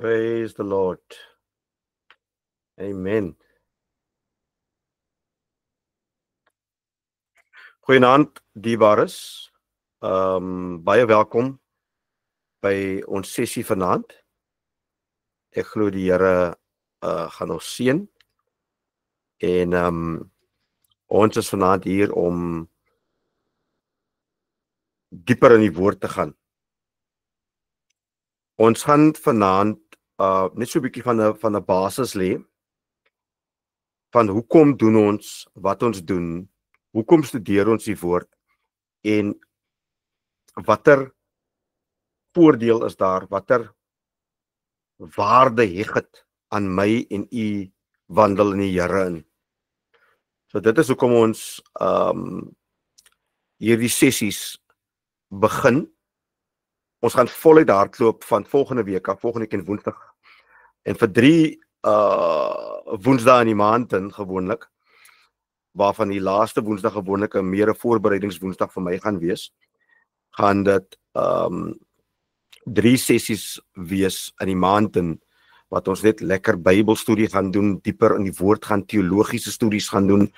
Praise the Lord. Amen. Goeienaand, dierbares. Baie welkom by ons sessie vanaand. Ek glo die Here gaan ons seën. En ons is vanaand hier om dieper in die woord te gaan. Ons gaan vanaand net so 'n bietjie van 'n basis lê van hoekom doen ons wat ons doen, hoekom studeer ons die woord en watter voordeel is daar, watter waarde heg dit aan my en u wandel in die Here in. So dit is hoekom ons hierdie sessies begin. Ons gaan voluit hardloop van volgende week af, volgende week en woensdag. En vir 3 woensdae in die maand gewoonlik, waarvan die laaste woensdag gewoonlik 'n meer voorbereidingswoensdag vir my gaan wees, gaan dit 3 sessies wees in die maand wat ons net lekker Bybelstudie gaan doen, dieper in die woord gaan, teologiese studies gaan doen.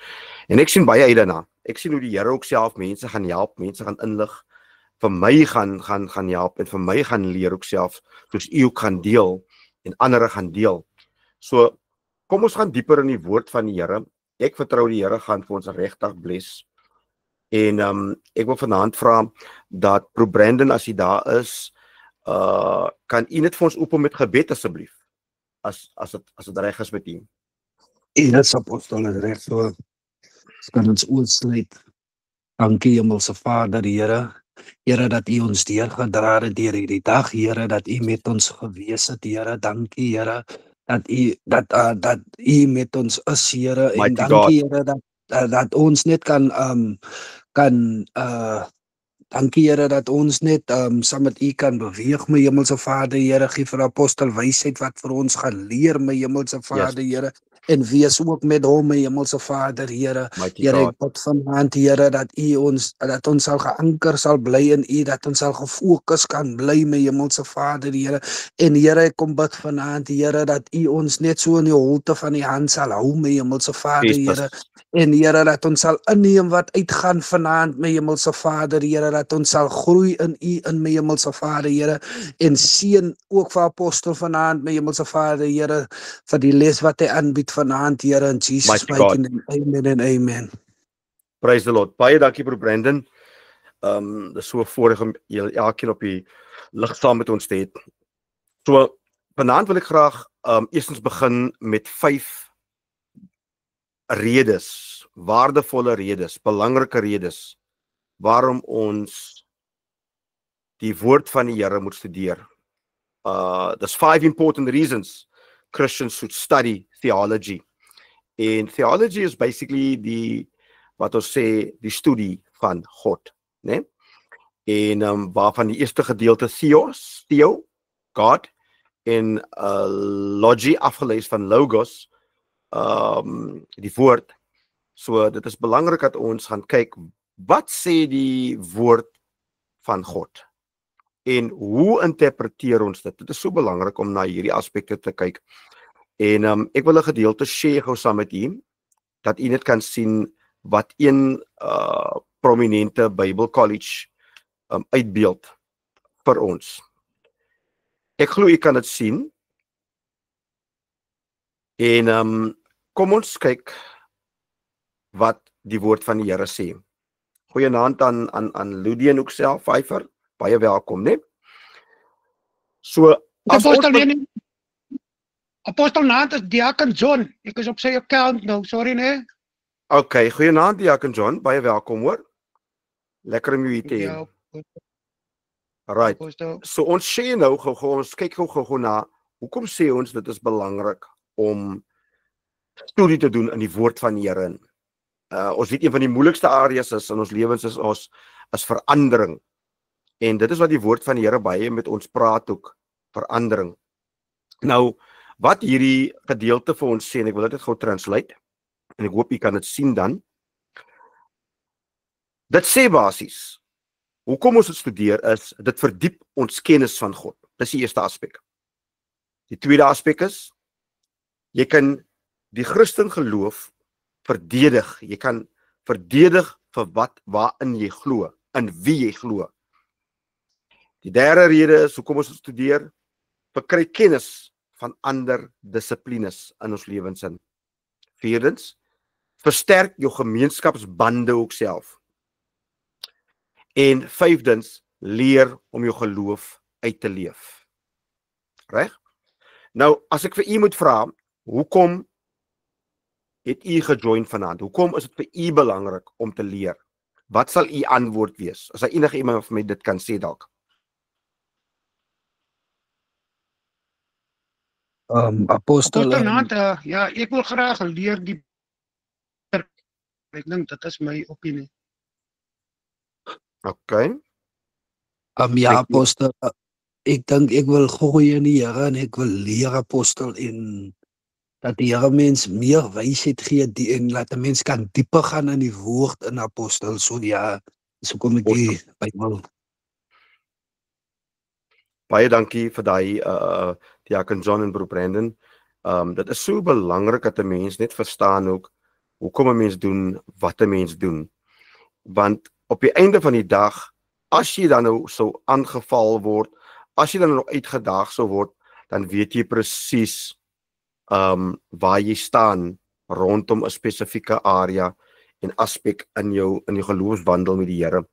En ek sien baie uit daarna. Ek sien hoe die Here ook self mense gaan help, mense gaan inlig, vir my gaan help en vir my gaan leer ook self, soos u ook gaan deel en ander gaan deel. So kom ons gaan dieper in die woord van die Here. Ek vertrou die Here gaan vir ons regtig bless. En ek wil vanaand vra dat Bro Brandon, as hy daar is, kan u net vir ons open met gebed asseblief, as dit reg is met u. Yes, apostel, is reg so. Ons kan ons oortsluit. Dankie Hemelse Vader, Here. Here, dat u ons deurgedra het deur hierdie dag, Here, dat u met ons gewees het, Here. Dankie, Here, dat u met ons is, Here. En dankie, Here, dat ons net dankie, Here, dat ons net saam met u kan beweeg, my Hemelse Vader, Here. Gee vir apostel wysheid wat vir ons gaan leer, my Hemelse Vader, Here. En wees ook met hom, my Hemelse Vader, Here. Here, ek bid vanaand, Here, dat ons sal geanker sal bly in u, dat ons sal gefokus kan bly, my Hemelse Vader, Here. En Here, ek kom bid vanaand, Here, dat u ons net so in die holte van die hand sal hou, my Hemelse Vader, Here. En Here, dat ons sal inneem wat uitgaan vanaand, my Hemelse Vader, Here, dat ons sal groei in u, in my Hemelse Vader, Here. En seën ook vir apostel vanaand, my Hemelse Vader, Here, vir die les wat hy aanbied vanaand, Here, in Jesus mighty name. Amen en amen. Praise the Lord. Baie dankie, Bro Brandon. Dit is so voorreg om julle elkeen op die lig saam met ons te hê. So, vanaand wil ek graag eerstens begin met 5 redes, waardevolle redes, belangrike redes, waarom ons die woord van die Here moet studeer. There's 5 important reasons Christians should study theology. And theology is basically wat ons sê, die studie van God, né? En waarvan die eerste gedeelte theo, God, en logie afgelees van logos, die woord. So dit is belangrik dat ons gaan kyk, wat sê die woord van God? En hoe interpreteer ons dit? Dit is so belangrik om na hierdie aspekte te kyk. En ek wil 'n gedeelte share gou saam met u, dat u net kan sien wat een prominente Bible College uitbeeld vir ons. Ek glo u kan dit sien. En kom ons kyk wat die woord van die Here sê. Goeienaand aan Ludien ook self, Vyver. Baie welkom, né? So, Apostel naam is Diakon John. Ek is op sy account nou, sorry né? Okay, goeienaand Diakon John, baie welkom hoor. Lekker om u hier te hê. Right. So ons sê nou gou, ons kyk gou na, hoekom sê ons dit is belangrik om studie te doen in die woord van die Here. Ons weet een van die moeilikste areas is in ons lewens is verandering. En dit is wat die woord van die Here baie met ons praat ook, verandering. Nou, wat hierdie gedeelte vir ons sê, en ek wil dit gou translate, en ek hoop jy kan dit sien dan. Dit sê basies, hoekom ons dit studeer is, dit verdiep ons kennis van God. Dis die eerste aspek. Die tweede aspek is, jy kan die Christen geloof verdedig. Jy kan verdedig vir waarin jy glo, in wie jy glo. Die derde rede is, hoekom ons studeer, verkry kennis van ander dissiplines in ons lewensin. Vierdens, versterk jou gemeenskapsbande ook self. En vyfdens, leer om jou geloof uit te leef. Reg? Nou, as ek vir u moet vra, hoekom het u gejoin vanaand? Hoekom is dit vir u belangrik om te leer? Wat sal u antwoord wees? As enige iemand vir my dit kan sê dalk. Apostel, ja, ek wil graag leer die ek dink dit is my opinie. Okay. ja, apostel, ek dink ek wil groei in die Here en ek wil leer, apostel, en dat die Here mens meer wysheid gee en laat 'n mens kan dieper gaan in die woord in, apostel. So ja, so kom ek die Bybel. Baie dankie vir daai Diakon John en Broer Brandon. Dit is so belangrik dat 'n mens net verstaan ook hoekom 'n mens doen wat 'n mens doen. Want op die einde van die dag, as jy dan nou sou aangeval word, as jy dan nog uitgedaag sou word, dan weet jy presies waar jy staan rondom 'n spesifieke area en aspek in jou geloofswandel met die Here.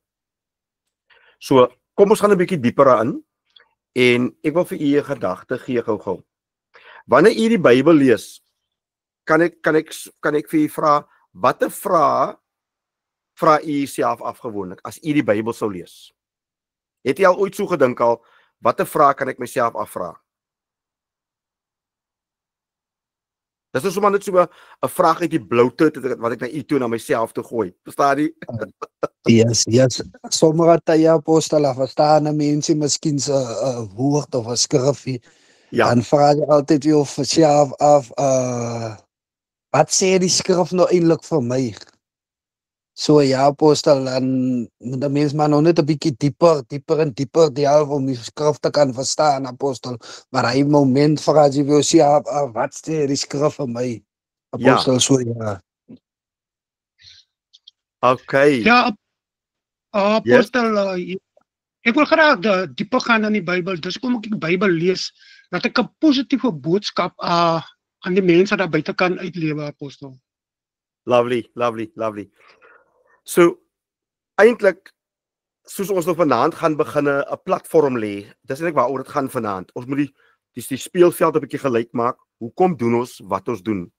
So, kom ons gaan 'n bietjie dieper aan. En ek wil vir u 'n gedagte gee gou-gou. Wanneer u die Bybel lees, kan ek vir u vra, watter vrae vra u self afgewoonlik as u die Bybel sou lees? Het jy al ooit so gedink al, watter vrae kan ek myself afvra? Dis is sommer net so 'n vraag uit die bloute wat ek na u toe na myself toe gooi. Verstaan jy? Yes. Sommige tye, apostel, verstaan 'n mensie miskien 'n woord of 'n skrifgie. Ja. Dan vra jy altyd jou self af, wat sê die skrif nou eintlik vir my? So ja, apostel, dan moet 'n mens maar nog net 'n bietjie dieper delf om die skrif te kan verstaan, apostel. Maar hy moment vra jy vir jouself, wat sê die skrif vir my? Apostel, so ja. Okay. Ja, apostel, ek wil graag dieper gaan in die Bybel. Dis kom ek die Bybel lees, dat ek 'n positiewe boodskap aan die mense daar buite kan uitlewe, apostel. Lovely. So, eintlik, soos ons nou vanaand gaan begin 'n platform lê, dis eintlik waaroor dit gaan vanaand. Ons moet die speelveld 'n bietjie gelyk maak. Hoekom doen ons wat ons doen?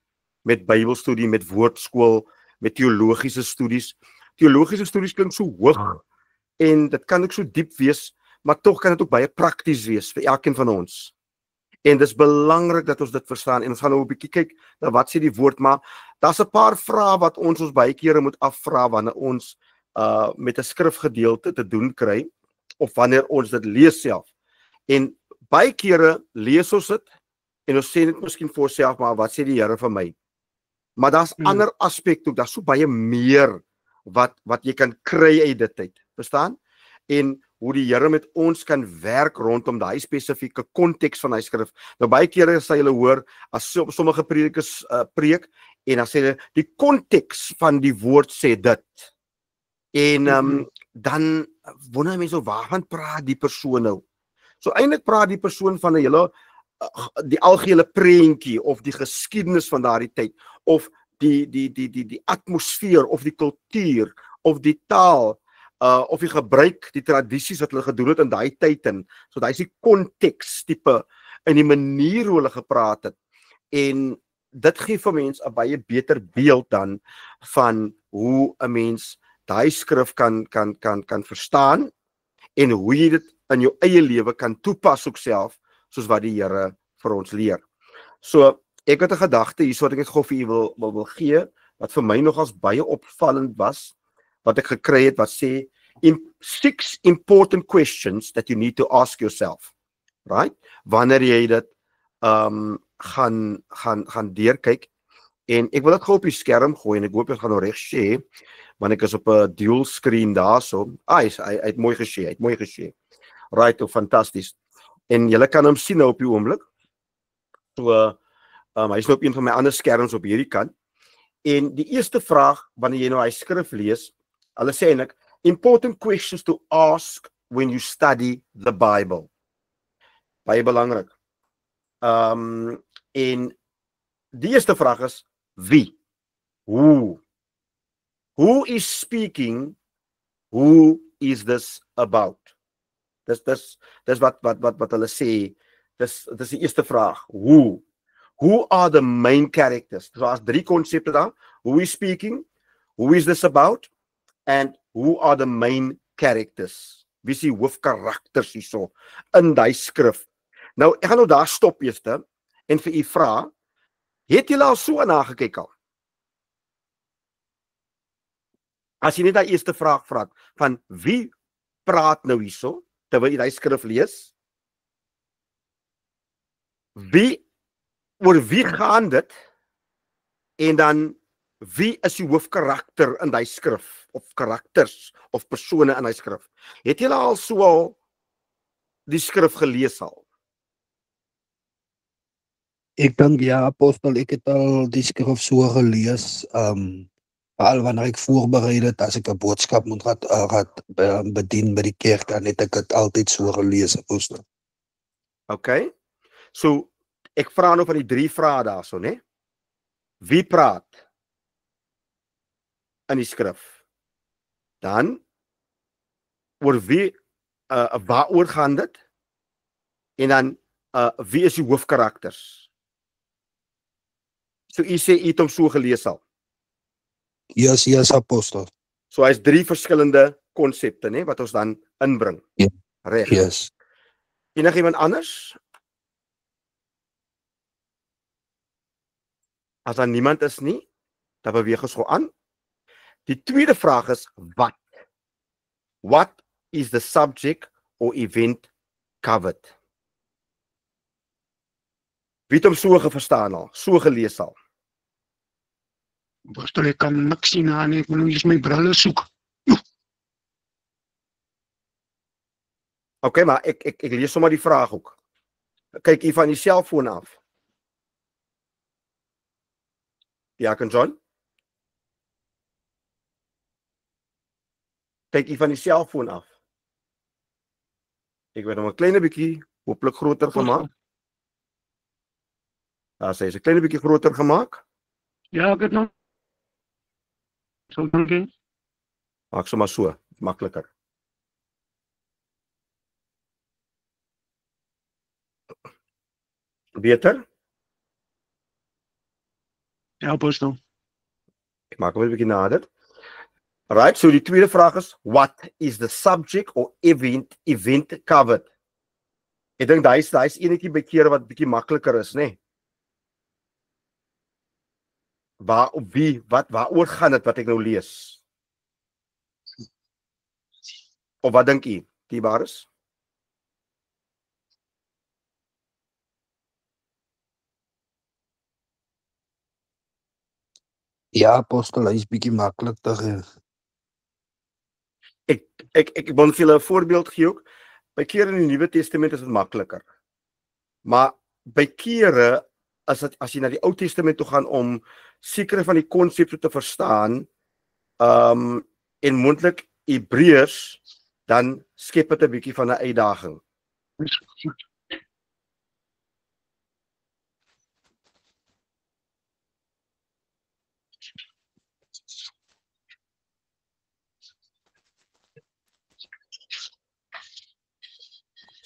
Met Bybelstudie, met woordskool, met teologiese studies. Teologiese studies klink so hoog en dit kan ook so diep wees, maar tog kan dit ook baie prakties wees vir elkeen van ons. En dis belangrik dat ons dit verstaan en ons gaan nou 'n bietjie kyk na wat sê die woord, maar daar's 'n paar vrae wat ons baie kere moet afvra wanneer ons met 'n skrifgedeelte te doen kry of wanneer ons dit lees self. En baie kere lees ons dit en ons sê net miskien vir onsself, maar wat sê die Here vir my? Maar daar's ander aspekte ook, daar's so baie meer wat jy kan kry uit dit uit. Verstaan? En hoe die Here met ons kan werk rondom daai spesifieke konteks van hy skrif. Nou baie kere sê jy hoor as sommige predikers preek en dan sê hulle die konteks van die woord sê dit. En dan wonder mense waarvan praat die persoon nou? So eintlik praat die persoon van 'n hele die algehele prentjie of die geskiedenis van daardie tyd of die atmosfeer of die kultuur of die taal of die gebruik, die tradisies wat hulle gedoen het in daai tyd en so daai is die konteks tipe in die manier hoe hulle gepraat het. En dit gee vir mense 'n baie beter beeld dan van hoe 'n mens daai skrif kan verstaan en hoe jy dit in jou eie lewe kan toepas ook self soos wat die Here vir ons leer. So ek het 'n gedagte hierso wat ek gou vir u wil gee wat vir my nogals baie opvallend was wat ek gekry het wat sê 6 important questions that you need to ask yourself. Right? Wanneer jy dit gaan deurkyk en ek wil dit gou op die skerm gooi en ek hoop jy gaan nou reg sê want ek is op 'n dual screen daarso. Hy het mooi gesê, Right, fantasties. En julle kan hom sien nou op die oomblik. So hy is nou op een van my ander skerms op hierdie kant. En die eerste vraag wanneer jy nou hy skrif lees, hulle sê eintlik important questions to ask when you study the Bible. Baie belangrik. En die eerste vraag is wie? Who is speaking? Who is this about? Dis wat hulle sê. Dis die eerste vraag. Who are the main characters? So as 3 konsepte daar. Who is speaking? Who is this about? And who are the main characters? Wie is die hoofkarakters hierso in die skrif? Nou, ek gaan nou daar stop eers en vir u vra, het julle al so nagekyk al? As jy net die eerste vraag vra, van wie praat nou hierso, terwyl jy die skrif lees? Oor wie gaan dit? En dan, wie is die hoofkarakter in die skrif? Of karakters, of persone in die skrif? Het julle al so al die skrif gelees al? Ek dink ja, apostel, ek het al die skrif so gelees, al wanneer ek voorbereid het, as ek 'n boodskap moet bedien by die kerk, dan het ek het altyd so gelees, apostel. Okay, so ek vra nou van die 3 vrae daarso, né? Wie praat in die skrif? Dan oor wie waaroor gaan dit? En dan wie is die hoofkarakters? So u sê u het hom so gelees al. Yes, apostel. So hy's 3 verskillende konsepte, né, wat ons dan inbring. Ja. Reg. Yes. Enigiemand anders? As daar niemand is nie, dan beweeg ons gou aan. Die tweede vraag is wat? What is the subject or event covered? Wie het hom so verstaan al, so gelees al? Apostel, ek kan niks sien aan, ek moet nou eers my brille soek. Okay, maar ek lees sommer die vraag ook. Kyk hier van die selfoon af. Diakon John? Kyk hier van die selfoon af. Ek weet hom 'n klein bietjie, hopelik groter gemaak. Daar sê hy 'n klein bietjie groter gemaak. Ja, ek het nog. So, dankie. Maak sommer so, makliker. Beter? Ja, apostel. Ek maak hom 'n bietjie nader. Right, so die tweede vraag is, what is the subject or event covered? Ek dink daai is enetjie by kere wat bietjie makliker is, né? Waaroor gaan dit wat ek nou lees? Of wat dink u, Tibarus? Ja, apostel, hy is bietjie maklik te gee. Ek wil vir julle 'n voorbeeld gee ook. By kere in die Nuwe Testament is dit makliker. Maar by kere as jy na die Ou Testament toe gaan om sekere van die konsepte te verstaan, en moontlik Hebreërs, dan skep dit 'n bietjie van 'n uitdaging.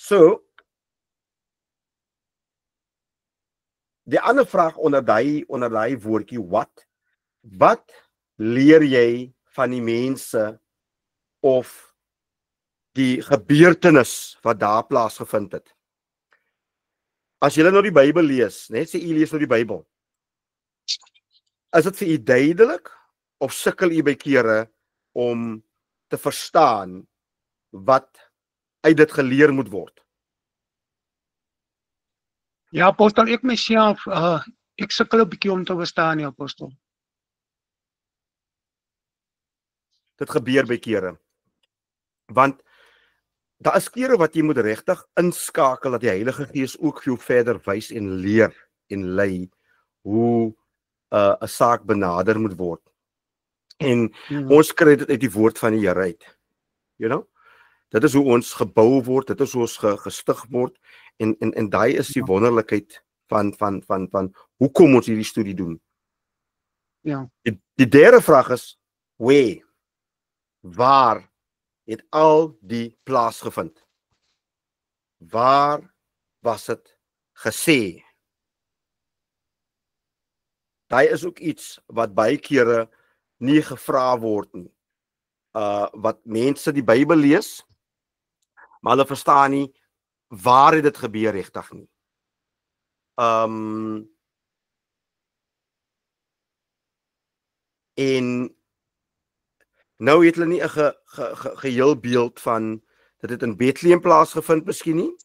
So, die ander vraag onder daai woordjie wat leer jy van die mense of die gebeurtenis wat daar plaasgevind het? As jy nou die Bybel lees, net sê jy lees nou die Bybel, is dit vir u duidelik of sukkel u by kere om te verstaan wat uit dit geleer moet word? Ja, apostel, ek myself, ek sukkel 'n bietjie om te verstaan, ja, apostel. Dit gebeur by kere. Want daar is kere wat jy moet regtig inskakel dat die Heilige Gees ook vir jou verder wys en leer en lei hoe 'n saak benader moet word. En ons kry dit uit die woord van die Here uit. You know? Dit is hoe ons gebou word, dit is hoe ons gestig word en daai is die wonderlikheid van hoekom ons hierdie studie doen. Ja. Die derde vraag is waar het al die plaasgevind? Waar was dit gesê? Daai is ook iets wat baie kere nie gevra word nie. Wat mense die Bybel lees, maar hulle verstaan nie waar het dit gebeur regtig nie. En nou het hulle nie 'n geheel beeld van dat dit in Bethlehem plaasgevind miskien nie.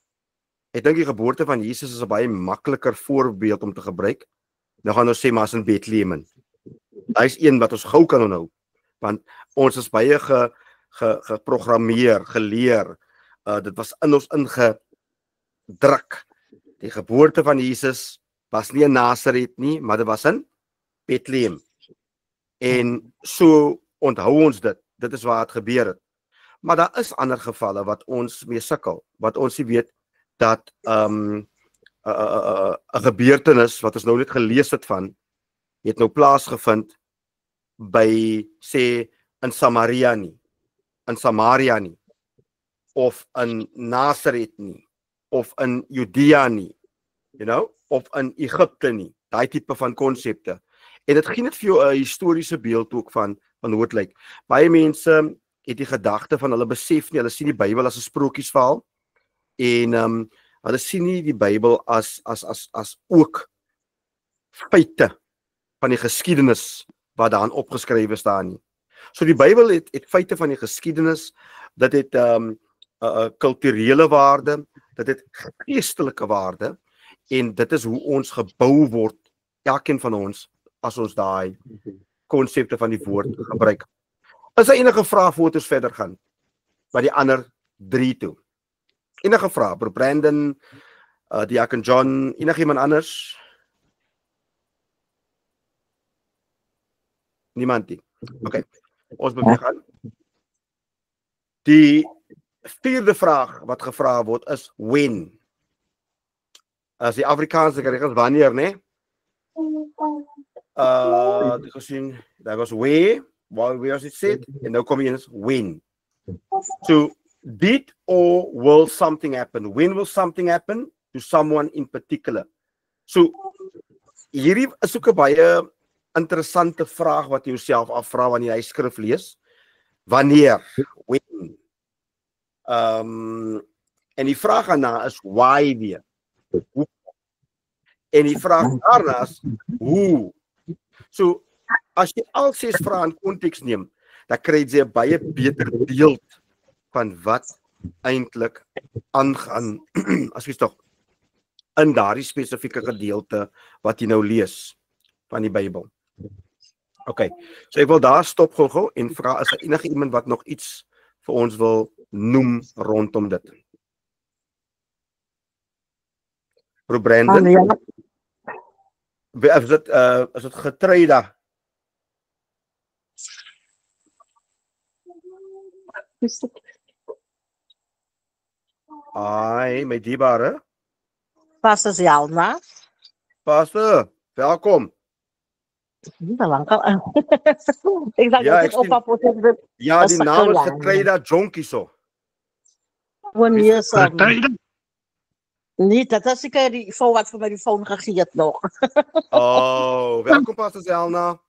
Ek dink die geboorte van Jesus is 'n baie makliker voorbeeld om te gebruik. Nou gaan ons sê maar is in Bethlehem in. Daar is een wat ons gou kan onthou, want ons is baie geprogrammeer, geleer. Dit was in ons ingedruk. Die geboorte van Jesus was nie in Nasaret nie, maar dit was in Bethlehem. En so onthou ons dit. Dit is waar het gebeur het. Maar daar is ander gevalle wat ons mee sukkel, wat ons nie weet dat 'n gebeurtenis wat ons nou net gelees het van, het nou plaasgevind by sê in Samaria nie, of in Nasaret nie, of in Judea nie, you know, of in Egipte nie. Daai tipe van konsepte. En dit gee net vir jou 'n historiese beeld ook van hoe dit lyk. Baie mense het die gedagte van hulle besef nie, hulle sien die Bybel as 'n sprokiesverhaal en hulle sien nie die Bybel as ook feite van die geskiedenis wat daarin opgeskrywe staan nie. So die Bybel het feite van die geskiedenis, dit het kulturele waarde, dit het geestelike waarde en dit is hoe ons gebou word, elkeen van ons, as ons daai konsepte van die woord gebruik. Is daar enige vrae voor ons verder gaan by die ander 3 toe? Enige vrae? Broer Brandon, Diakon John, enigiemand anders? Niemand nie. Okay, ons beweeg aan. Die 4de vraag wat gevra word is when. As die Afrikaanse reg is wanneer, né? Ek gesien, daar was where was it said, en nou kom hier is when. So, did or will something happen? When will something happen to someone in particular? So, hierdie is ook 'n baie interessante vraag wat jy jouself afvra wanneer jy skrif lees. Wanneer? When? En die vraag daarna is why weer? En die vraag daarna is hoe? So, as jy al 6 vrae in konteks neem, dan kry jy 'n baie beter beeld van wat eintlik aangaan, as jy tog in daardie spesifieke gedeelte wat jy nou lees van die Bybel. Okay, so ek wil daar stop gou en vra as daar enige iemand wat nog iets vir ons wil noem rondom dit. Broer Brandon? Is dit Getreida? Ai, my dierbare. Pastor Zelna. Pastor, welkom. Lang al. Ik dacht dat ik op papa zit. Ja, die naam is Getreida Jonkie so. Wanneer zo? Niet, dat is ik die voor wat voor mij die phone gegeven nog. Oh, welkom Pastor Zelna.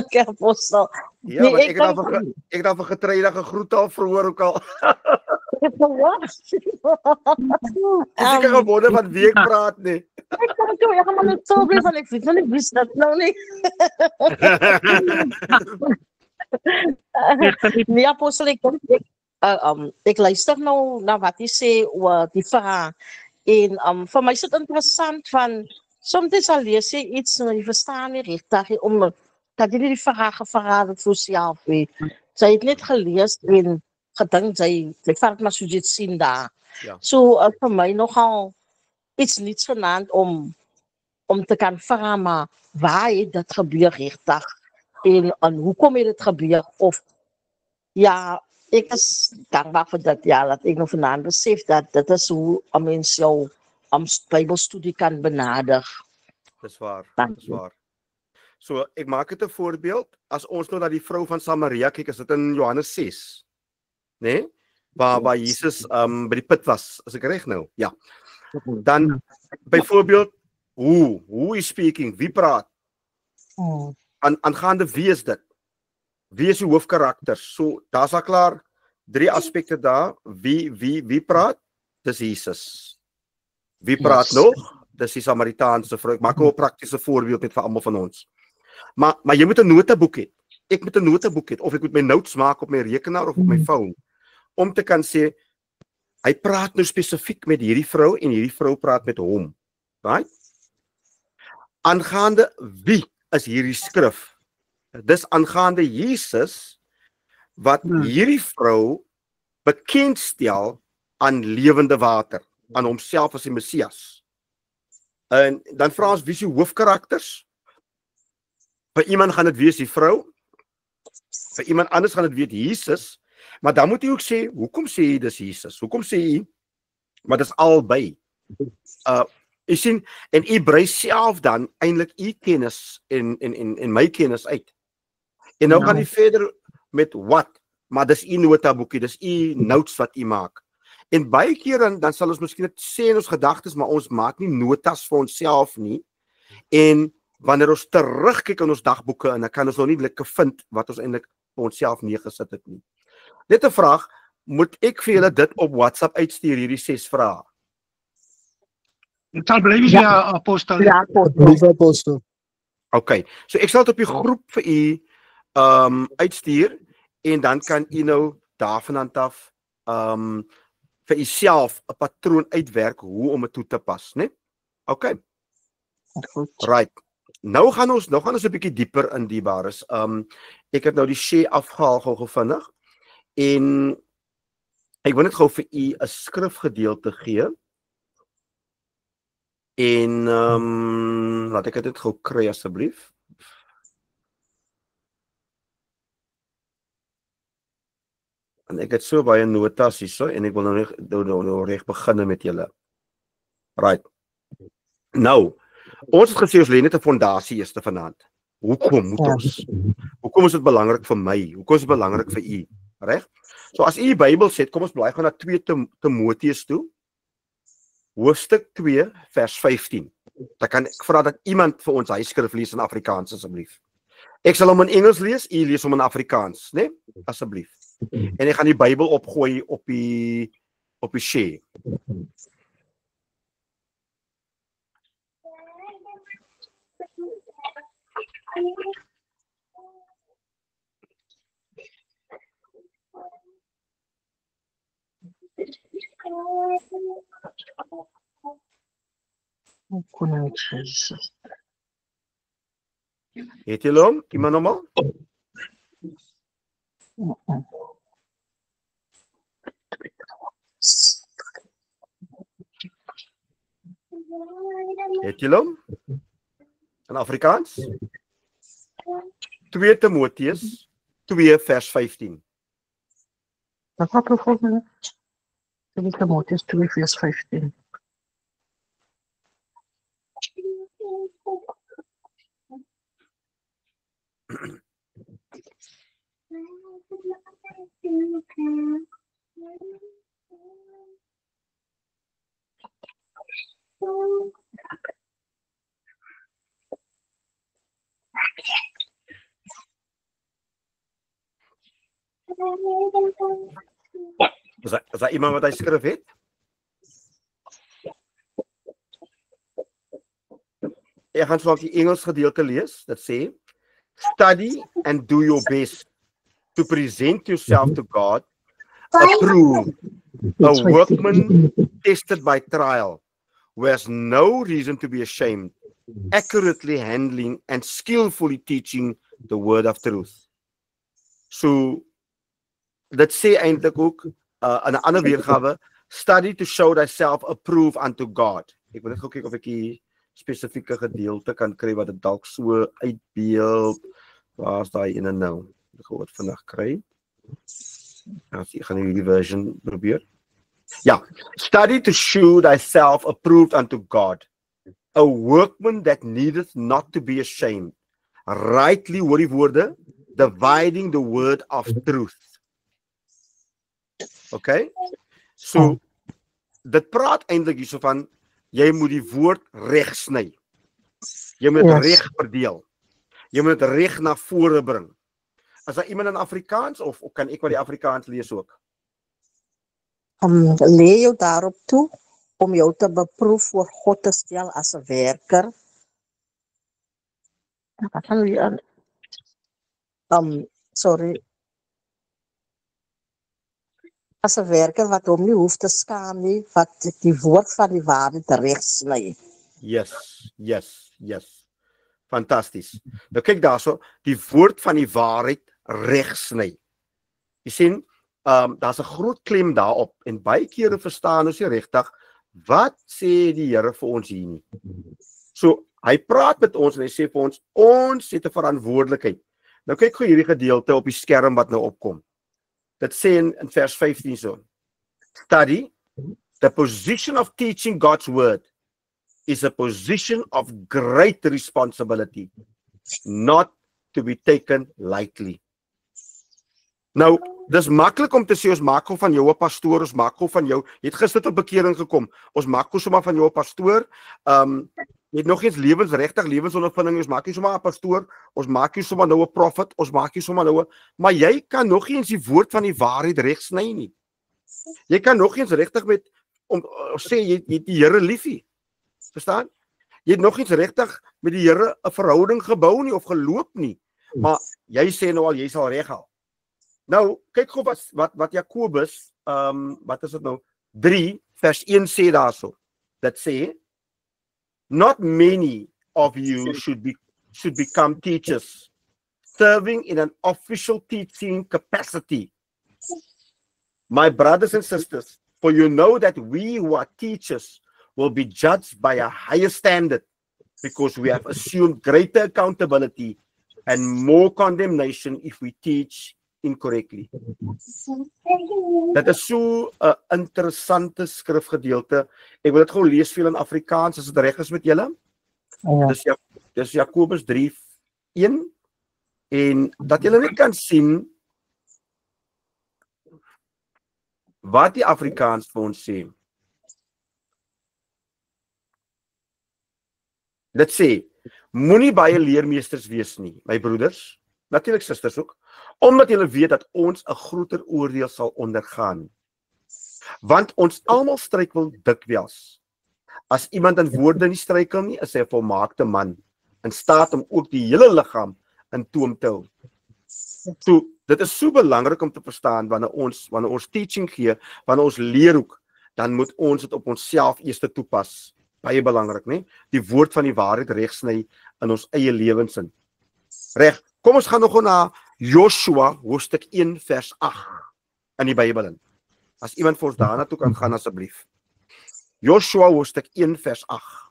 Ja, Apostel. Ja, nee, ik dacht van Getreida gegroet al, verhoor ook al. Is ek geworden van wie ek praat nie? Ek kan toe, ek gaan maar net so bly van ek wist dat nou nie. Nee, Apostel, ek luister nou na wat jy sê oor die vraag. En vir my is dit interessant van, soms al lees jy iets en jy verstaan nie regtig omdat dat jy die vraag gevra het vir jouself weet. Sy het net gelees en gedink sy vat maar so dit sien daar. Ja. So vir my nogal iets niets genaamd om om te kan vra maar waar het dit gebeur regtig en hoekom het dit gebeur of ja, ek is dankbaar vir dit ja, dat ek nog vanaand besef dat dit is hoe 'n mens jou Bybelstudie kan benader. Dis waar, Dank dis u. waar. So ek maak dit 'n voorbeeld. As ons nou na die vrou van Samaria kyk, is dit in Johannes 6. Né? Nee? Waar Jesus by die put was, as ek reg nou. Ja. Dan byvoorbeeld who is speaking? Wie praat? Aangaande wie is dit? Wie is die hoofkarakters? So daar's al klaar 3 aspekte daar. Wie praat? Dis Jesus. Wie praat Yes. nog? Dis die Samaritaanse vrou. Ek maak 'n praktiese voorbeeld net vir almal van ons. Maar jy moet 'n noteboek hê. Ek moet 'n noteboek hê of ek moet my notes maak op my rekenaar of op my phone om te kan sê hy praat nou spesifiek met hierdie vrou en hierdie vrou praat met hom. Right? Aangaande wie is hierdie skrif? Dis aangaande Jesus wat hierdie vrou bekendstel aan lewende water, aan homself as die Messias. En dan vra ons wie is die hoofkarakters? Vir iemand gaan dit wees die vrou, vir iemand anders gaan dit wees Jesus, maar dan moet jy ook sê, hoekom sê jy dis Jesus? Hoekom sê jy, maar dis albei. Jy sien, en jy brei self dan eintlik u kennis en my kennis uit. En nou gaan jy verder met wat, maar dis u notaboekie, dis u notes wat u maak. En baie keer dan sal ons miskien dit sê in ons gedagtes, maar ons maak nie notas vir onsself nie. En wanneer ons terugkyk in ons dagboeke en dan kan ons nou nie lekker vind wat ons eintlik vir onsself neergesit het nie. Net 'n vraag, moet ek vir julle dit op WhatsApp uitstuur hierdie 6 vrae? Dit sal bly wees ja, apostel. Ja, Lieve apostel. Okay, so ek sal dit op die groep vir u uitstuur en dan kan u nou daarvan af vir u self 'n patroon uitwerk hoe om dit toe te pas, né? Okay. Right. Nou gaan ons 'n bietjie dieper in die bares. Ek het nou die share afgehaal gou vinnig en ek wil net gou vir u 'n skrifgedeelte gee. En laat ek dit gou kry asseblief. En ek het so baie notas hierso en ek wil nou reg begin met julle. Right. Nou, ons het gesê ons lê net 'n fondasie eers vanaand. Hoekom moet ons? Hoekom is dit belangrik vir my? Hoekom is dit belangrik vir u? Reg? So as u die Bybel sê, kom ons bly gaan na 2 Timoteus toe. Hoofstuk 2 vers 15. Dan kan ek vra dat iemand vir ons hy skrif lees in Afrikaans asseblief. Ek sal hom in Engels lees, u lees hom in Afrikaans, né? Asseblief. En ek gaan die Bybel opgooi op die share. Het julle hom? Iemand normaal? Het julle hom? In Afrikaans? 2 Timoteus 2 vers 15. Dat gaat bijvoorbeeld 2 Timoteus 2 vers 15. Is daar iemand wat hy skrif het? Ek gaan so die Engels gedeelte lees. Dit sê, study and do your best to present yourself to God, approved, a workman tested by trial, who has no reason to be ashamed, accurately handling and skillfully teaching the word of truth. So, dit sê eintlik ook in 'n ander weergawe, study to show thyself approved unto God. Ek wil net gou kyk of ek die spesifieke gedeelte kan kry wat dit dalk so uitbeeld. Waar is daai ene nou? Ek gaan dit vandag kry. Ja, ek gaan hierdie version probeer. Ja, study to show thyself approved unto God, a workman that needeth not to be ashamed, rightly, hoor die woorde, dividing the word of truth. Okay? So, dit praat eintlik hierso van, jy moet die woord reg sny. Jy moet dit reg verdeel. Jy moet dit reg na vore bring. As daar iemand in Afrikaans, of kan ek maar die Afrikaans lees ook? Leer jou daarop toe, om jou te beproef voor God te stel as 'n werker. Wat gaan we aan? Sorry. As 'n werker wat hom nie hoef te skaam nie, wat die woord van die waarheid reg sny. Yes. Fantasties. Nou kyk daarso, die woord van die waarheid reg sny. Jy sien, daar's 'n groot klem daarop en baie kere verstaan ons nie regtig wat sê die Here vir ons hier nie. So, hy praat met ons en hy sê vir ons het 'n verantwoordelikheid. Nou kyk gou hierdie gedeelte op die skerm wat nou opkom. Dit sê in vers 15 so. Study, the position of teaching God's word is a position of great responsibility, not to be taken lightly. Nou, dis maklik om te sê, ons maak gou van jou 'n pastoor, ons maak gou van jou, jy het gister tot bekering gekom, ons maak gou sommer van jou 'n pastoor, jy het nog eens lewensondervinding, ons maak nie sommer 'n pastoor, ons maak nie sommer nou 'n prophet, ons maak nie sommer nou 'n, maar jy kan nog eens die woord van die waarheid reg sny nie. Jy kan nog eens regtig met, sê, jy het die Here liefie, verstaan? Jy het nog eens regtig met die Here 'n verhouding gebou nie, of geloop nie, maar jy sê nou al, jy sal reg haal. Nou, kyk gou wat Jakobus, wat is dit nou, 3 vers 1 sê daarso. Dit sê, not many of you should become teachers, serving in an official teaching capacity. My brothers and sisters, for you know that we who are teachers will be judged by a higher standard, because we have assumed greater accountability and more condemnation if we teach incorrectly. Dit is so 'n interessante skrifgedeelte. Ek wil dit gou lees veel in Afrikaans as dit reg is met julle. Dis Jakobus 3:1 en dat julle net kan sien wat die Afrikaans vir ons sê. Dit sê, moenie baie leermeesters wees nie, my broeders, natuurlik susters ook, omdat julle weet dat ons 'n groter oordeel sal ondergaan. Want ons almal struikel dikwels. As iemand in woorde nie struikel nie, is hy 'n volmaakte man, in staat om ook die hele liggaam in toom te hou. So, dit is so belangrik om te verstaan, wanneer ons teaching gee, wanneer ons leer ook, dan moet ons dit op onsself eers toepas. Baie belangrik, né? Die woord van die waarheid reg sny in ons eie lewens in. Reg. Kom ons gaan nog na Joshua hoofstuk 1 vers 8 in die Bybel in. As iemand vir ons daarna toe kan gaan asseblief. Joshua hoofstuk 1 vers 8.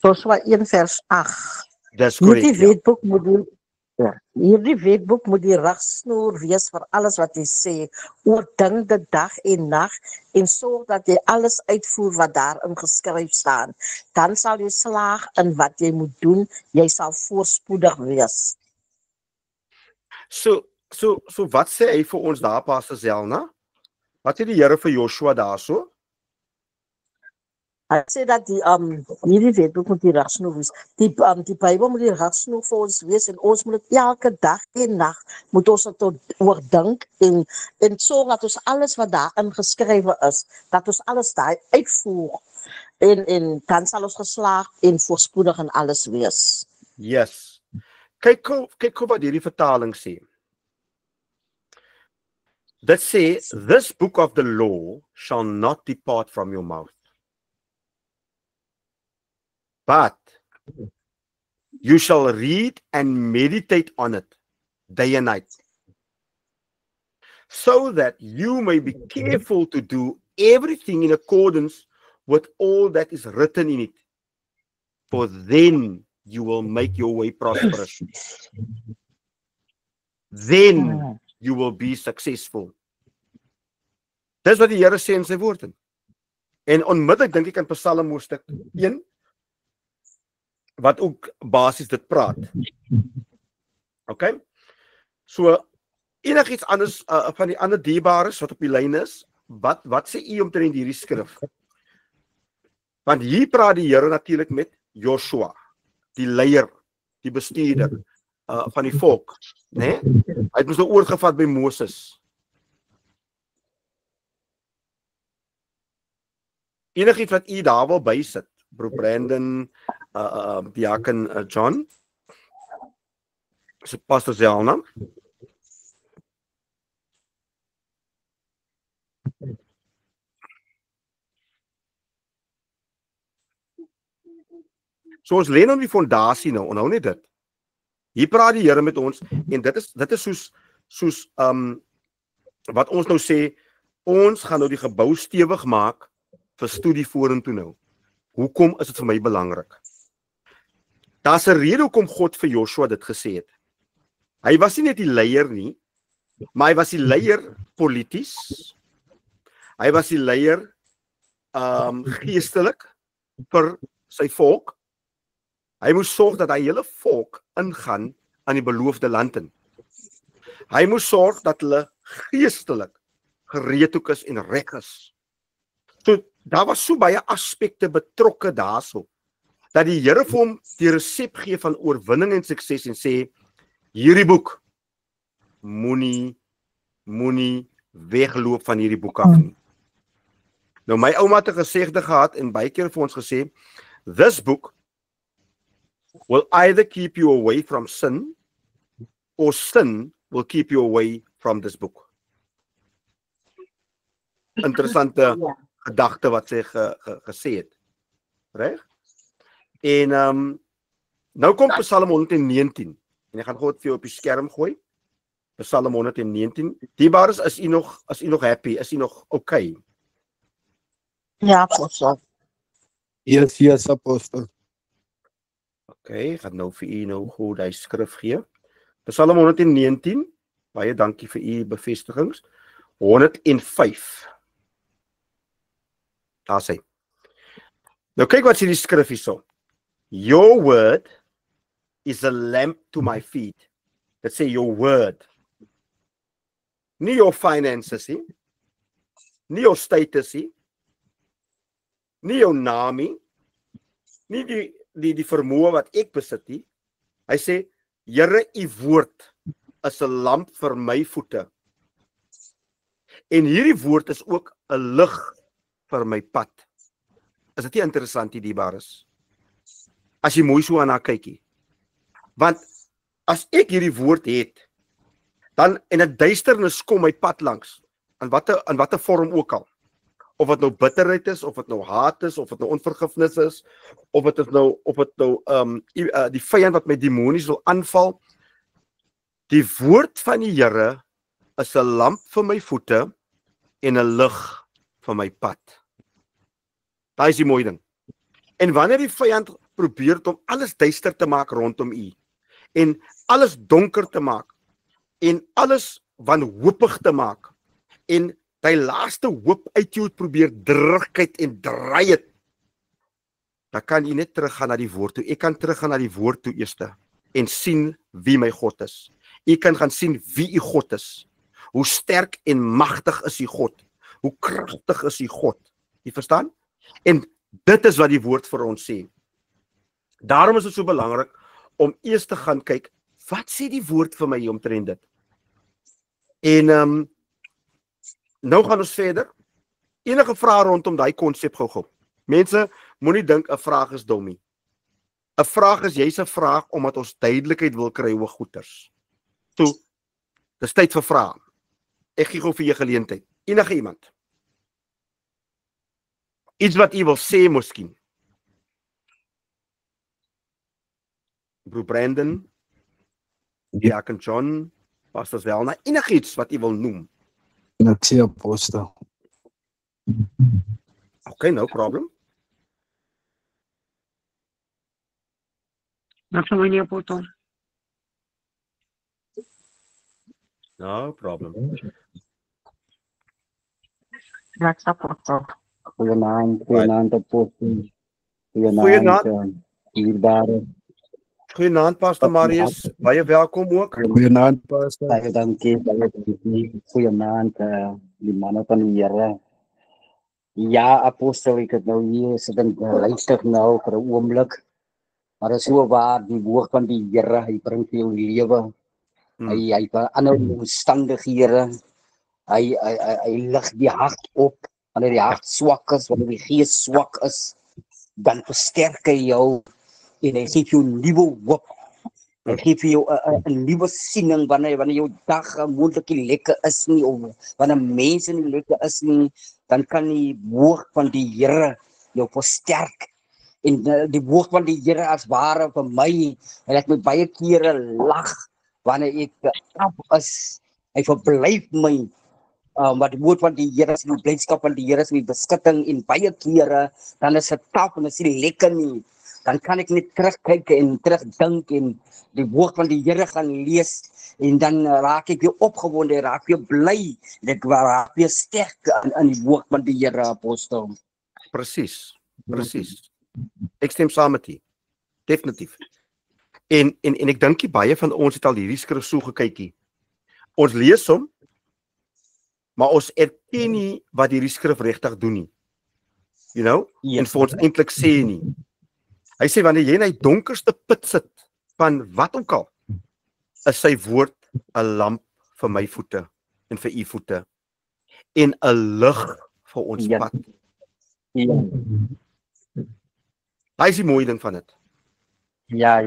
Joshua 1 vers 8. Dis korrek. Hierdie wetboek moet die rigsnoer wees vir alles wat jy sê. Oordink dit dag en nag en sorg dat jy alles uitvoer wat daarin geskryf staan. Dan sal jy slaag in wat jy moet doen. Jy sal voorspoedig wees. So wat sê hy vir ons daar, Pastor Zelna? Wat sê die Here vir Joshua daarso? Hy sê dat hierdie wetboek moet die rigsnoer wees. Die Bybel moet die rigsnoer vir ons wees en ons moet dit elke dag en nag moet ons dit oordink en sorg dat ons alles wat daarin geskrywe is, dat ons alles daar uitvoer en dan sal ons geslaag en voorspoedig in alles wees. Yes. Kyk hoe wat hierdie vertaling sê. Dit sê, this book of the law shall not depart from your mouth, but you shall read and meditate on it day and night, so that you may be careful to do everything in accordance with all that is written in it. For then you will make your way prosperous. Then you will be successful. Dis wat die Here sê in sy woord. En onmiddellik dink ek aan Psalm hoofstuk 1, wat ook basies dit praat. Okay? So, enigiets anders van die ander dierbares wat op die lyn is, wat sê u omtrent hierdie skrif? Want hier praat die Here natuurlik met Joshua, die leier, die bestuurder van die volk, né? Hy het mos nou oorgevat by Moses. Enigiets wat u daar wil bysit, Bro Brandon, Diaken John, Pastor Zelna. So ons lê nou die fondasie nou, onthou net dit. Hier praat die Here met ons en dit is soos wat ons nou sê, ons gaan nou die gebou stewig maak vir studie vorentoe nou. Hoekom is dit vir my belangrik? Daar's 'n rede hoekom God vir Joshua dit gesê het. Hy was nie net die leier nie, maar hy was die leier polities. Hy was die leier geestelik vir sy volk. Hy moes sorg dat hy hele volk ingaan aan die beloofde land in. Hy moes sorg dat hulle geestelik gereed ook is en reg is. So, daar was so baie aspekte betrokke daarso, dat die Here vir hom die resep gee van oorwinning en sukses en sê, hierdie boek, moenie wegloop van hierdie boek af nie. Nou my ouma het 'n gesegde gehad en baie keer vir ons gesê, this book will either keep you away from sin, or sin will keep you away from this book. Interessante gedagte wat sy gesê het. Reg? En nou kom Psalm 119 en ek gaan gou vir jou op die skerm gooi. Psalm 119. Diebares, is u nog happy? Is u nog okay? Ja, apostel. Yes, apostel. Okay, gaan nou vir u nou goed hy skrif gee. Psalm 119. Baie dankie vir u bevestigings. 105. Daar sê. Nou kyk wat sê die skrif hierso. Your word is a lamp to my feet. Dit sê your word. Nie your finances nie. Nie your status nie. Nie jou naam nie. Nie die vermoë wat ek besit nie. Hy sê, Here, u woord is 'n lamp vir my voete. En hierdie woord is ook 'n lig vir my pad. Is dit nie interessant, die bares? As jy mooi so aan haar kykie. Want as ek hierdie woord het, dan in 'n duisternis kom my pad langs, in watter vorm ook al. Of dit nou bitterheid is, of dit nou haat is, of dit nou onvergifnis is, of dit nou die vyand wat my demonies wil aanval. Die woord van die Here is 'n lamp vir my voete en 'n lig vir my pad. Daai is die mooi ding. En wanneer die vyand probeer om alles duister te maak rondom u en alles donker te maak en alles wanhoopig te maak en die laaste hoop uit jou probeer druk uit en draai het, dan kan jy net teruggaan na die woord toe. Ek kan teruggaan na die woord toe eerste en sien wie my God is. Jy kan gaan sien wie u God is. Hoe sterk en magtig is u God. Hoe kragtig is u God. Jy verstaan? En dit is wat die woord vir ons sê. Daarom is dit so belangrik om eers te gaan kyk, wat sê die woord vir my omtrent dit? En nou gaan ons verder. Enige vrae rondom daai konsep gou-gou. Mense, moenie dink 'n vraag is dom nie. 'n Vraag is jy's 'n vraag omdat ons duidelikheid wil kry oor goeters. So, dis tyd vir vrae. ek gee gou vir jou geleentheid. Enige iemand. Iets wat u wil sê miskien. Broer Brandon, Diakon John, Pastor Welna, enige iets wat u wil noem. Net sê apostel. Okay, no problem. Niks van my nie, apostel. No problem. Niks apostel. Goeienaand apostel. Goeienaand. Dierbare. Goeienaand Pastor Marius, baie welkom ook. Goeienaand pastor. Baie dankie. Goeienaand die manne van die Here. Ja, apostel, ek het nou hier sit en luister nou vir 'n oomblik. Maar dit is so waar, die woord van die Here, hy bring vir jou lewe. Hy verander omstandighede. Hy lig die hart op. Wanneer die hart swak is, wanneer die gees swak is, dan versterk hy jou en hy gee jou nuwe hoop. Hy gee vir jou 'n nuwe siening wanneer jou dag moontlik nie lekker is nie, of wanneer mense nie lekker is nie, dan kan die woord van die Here jou versterk. En die woord van die Here as ware vir my, en ek moet baie kere lag wanneer ek af is. Hy verblyf my. Maar die woord van die Here is die blydskap van die Here is my beskutting, en baie kere dan is dit taaf en is nie lekker nie. Dan kan ek net terugkyk en terugdink en die woord van die Here gaan lees, en dan raak ek weer opgewonde, raak weer bly, en ek raak weer sterk aan die woord van die Here, apostel. Presies. Ek stem saam met u. Definitief. En ek dink baie van ons het al hierdie skrif so gekykie. Ons lees hom, maar ons erken nie wat hierdie skrif regtig doen nie. You know? En vir ons eintlik sê nie. Hy sê wanneer jy in die donkerste put sit van wat ook al, is sy woord 'n lamp vir my voete en vir u voete en 'n lig vir ons pad. Ja. Hy is die mooie ding van dit. Ja.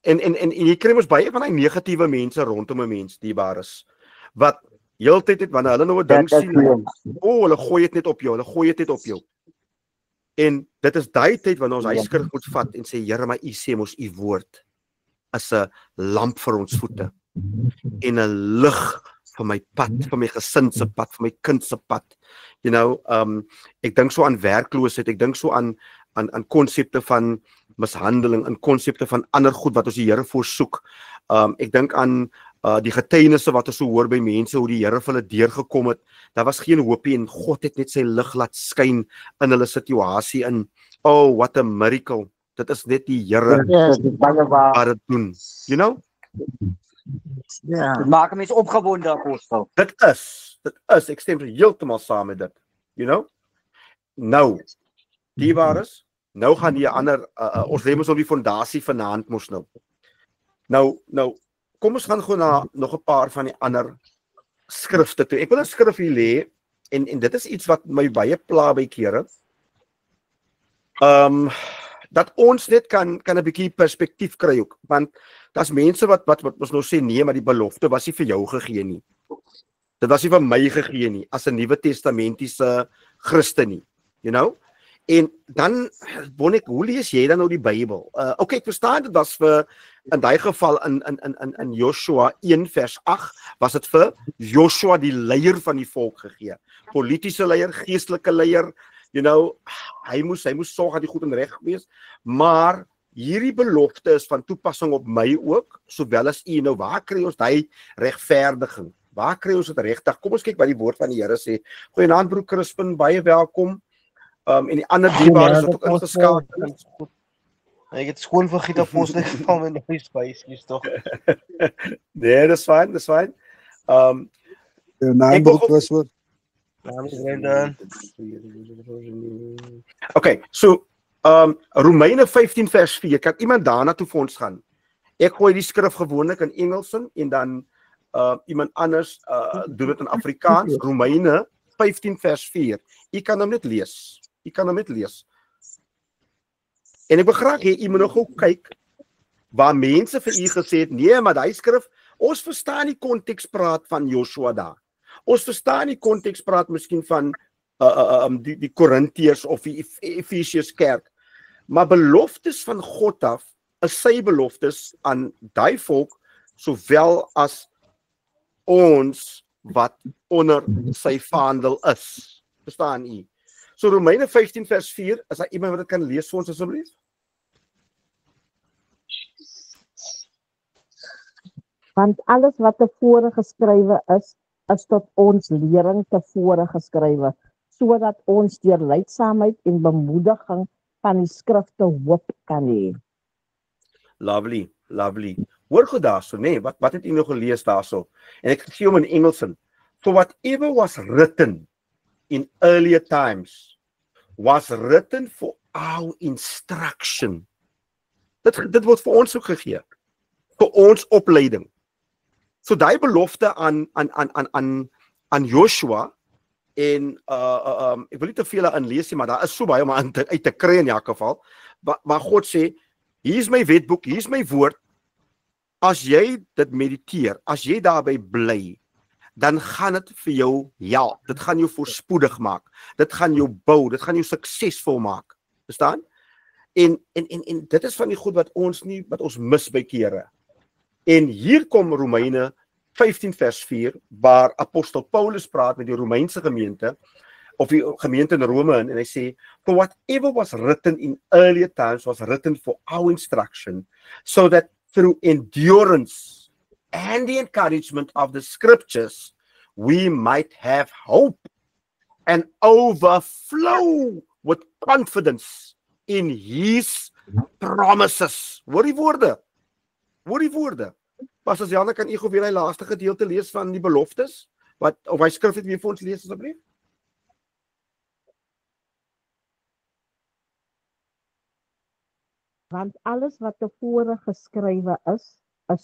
En jy kry mos baie van die negatiewe mense rondom 'n mens dierbaar is, wat heeltyd het wanneer hulle nou 'n ding sien, hulle gooi dit net op jou. En dit is daai tyd wanneer ons hy skrif moet vat en sê, Here, maar u sê mos u woord is 'n lamp vir ons voete en 'n lig vir my pad, vir my gesin se pad, vir my kind se pad. You know, ek dink so aan werkloosheid, ek dink so aan konsepte van mishandeling, en konsepte van ander goed wat ons die Here voorsoek. Ek dink aan die getuienisse wat ons so hoor by mense, hoe die Here vir hulle deurgekom het. Daar was geen hoopie en God het net sy lig laat skyn in hulle situasie in. Oh, what a miracle. Dit is net die Here wat dit doen. You know? Ja. Dit maak mense opgewonde, apostel. Dit is, ek stem heeltemal saam met dit. You know? Nou, die waar is, nou gaan die ander, ons lê mos op die fondasie vanaand mos nou. Nou, kom ons gaan gou na nog 'n paar van die ander skrifte toe. Ek wil 'n skrif hier lê, en dit is iets wat my baie pla by kere. Dat ons net kan 'n bietjie perspektief kry ook, want daar's mense wat ons nou sê, nee, maar die belofte was nie vir jou gegee nie. Dit was nie vir my gegee nie, as 'n Nuwe Testamentiese Christen nie, you know? En dan wonder ek, hoe lees jy dan nou die Bybel? Okay, ek verstaan dit was vir, in daai geval in Joshua 1 vers 8, was dit vir Joshua die leier van die volk gegee. Politiese leier, geestelike leier, you know, hy moes sorg dat die goed en reg wees, maar hierdie belofte is van toepassing op my ook, sowel as u. Nou, waar kry ons daai regverdiging? Waar kry ons dit regtig? Kom ons kyk wat die woord van die Here sê. Goeienaand broer Crispin, baie welkom. En die ander dierbare is ook ingeskakel. Ek het skoon vergiet apostel van my nuus byskies tog. Nee, dis fyn. Naam broer was Okay, so Romeine 15 vers 4. Kan iemand daarna toe vir ons gaan? Ek gooi die skrif gewoonlik in Engels in, en dan iemand anders doen dit in Afrikaans. Romeine 15 vers 4. U kan hom net lees. En ek wil graag hê u moet nog gou kyk waar mense vir u gesê het, nee, maar daai skrif, ons verstaan die konteks praat van Joshua daar. Ons verstaan die konteks praat miskien van die Korintiërs of die Efesiërs kerk, maar beloftes van God af is sy beloftes aan daai volk sowel as ons wat onder sy vaandel is. Verstaan u? So Romeine 15 vers 4, is daar iemand wat dit kan lees vir ons asseblief? Want alles wat tevore geskrywe is tot ons lering tevore geskrywe, sodat ons deur lydsaamheid en bemoediging van die skrifte hoop kan hê. Lovely, lovely. Hoor goed daarso, nee, wat het u nog gelees daarso? En ek gee hom in Engels in. For whatever was written in earlier times was written for our instruction. Dit word vir ons ook gegee. Vir ons opleiding. So daai belofte aan Joshua en ek wil nie te veel daarin lees nie, maar daar is so baie om uit te kry in elk geval. Maar God sê, hier is my wetboek, hier is my woord. As jy dit mediteer, as jy daarby bly, dan gaan dit vir jou help. Dit gaan jou voorspoedig maak. Dit gaan jou bou, dit gaan jou suksesvol maak. Verstaan? En dit is van die goed wat ons mis by kere. En hier kom Romeine 15 vers 4, waar apostel Paulus praat met die Romeinse gemeente, of die gemeente in Rome, en hy sê, for whatever was written in earlier times was written for our instruction, so that through endurance and the encouragement of the scriptures, we might have hope and overflow with confidence in his promises. Hoor die woorde. Hoor die woorde. Pastor Janne, kan u gou weer die laaste gedeelte lees van die beloftes? Of hy skrif het weer vir ons lees asseblief? Want alles wat tevore geskrywe is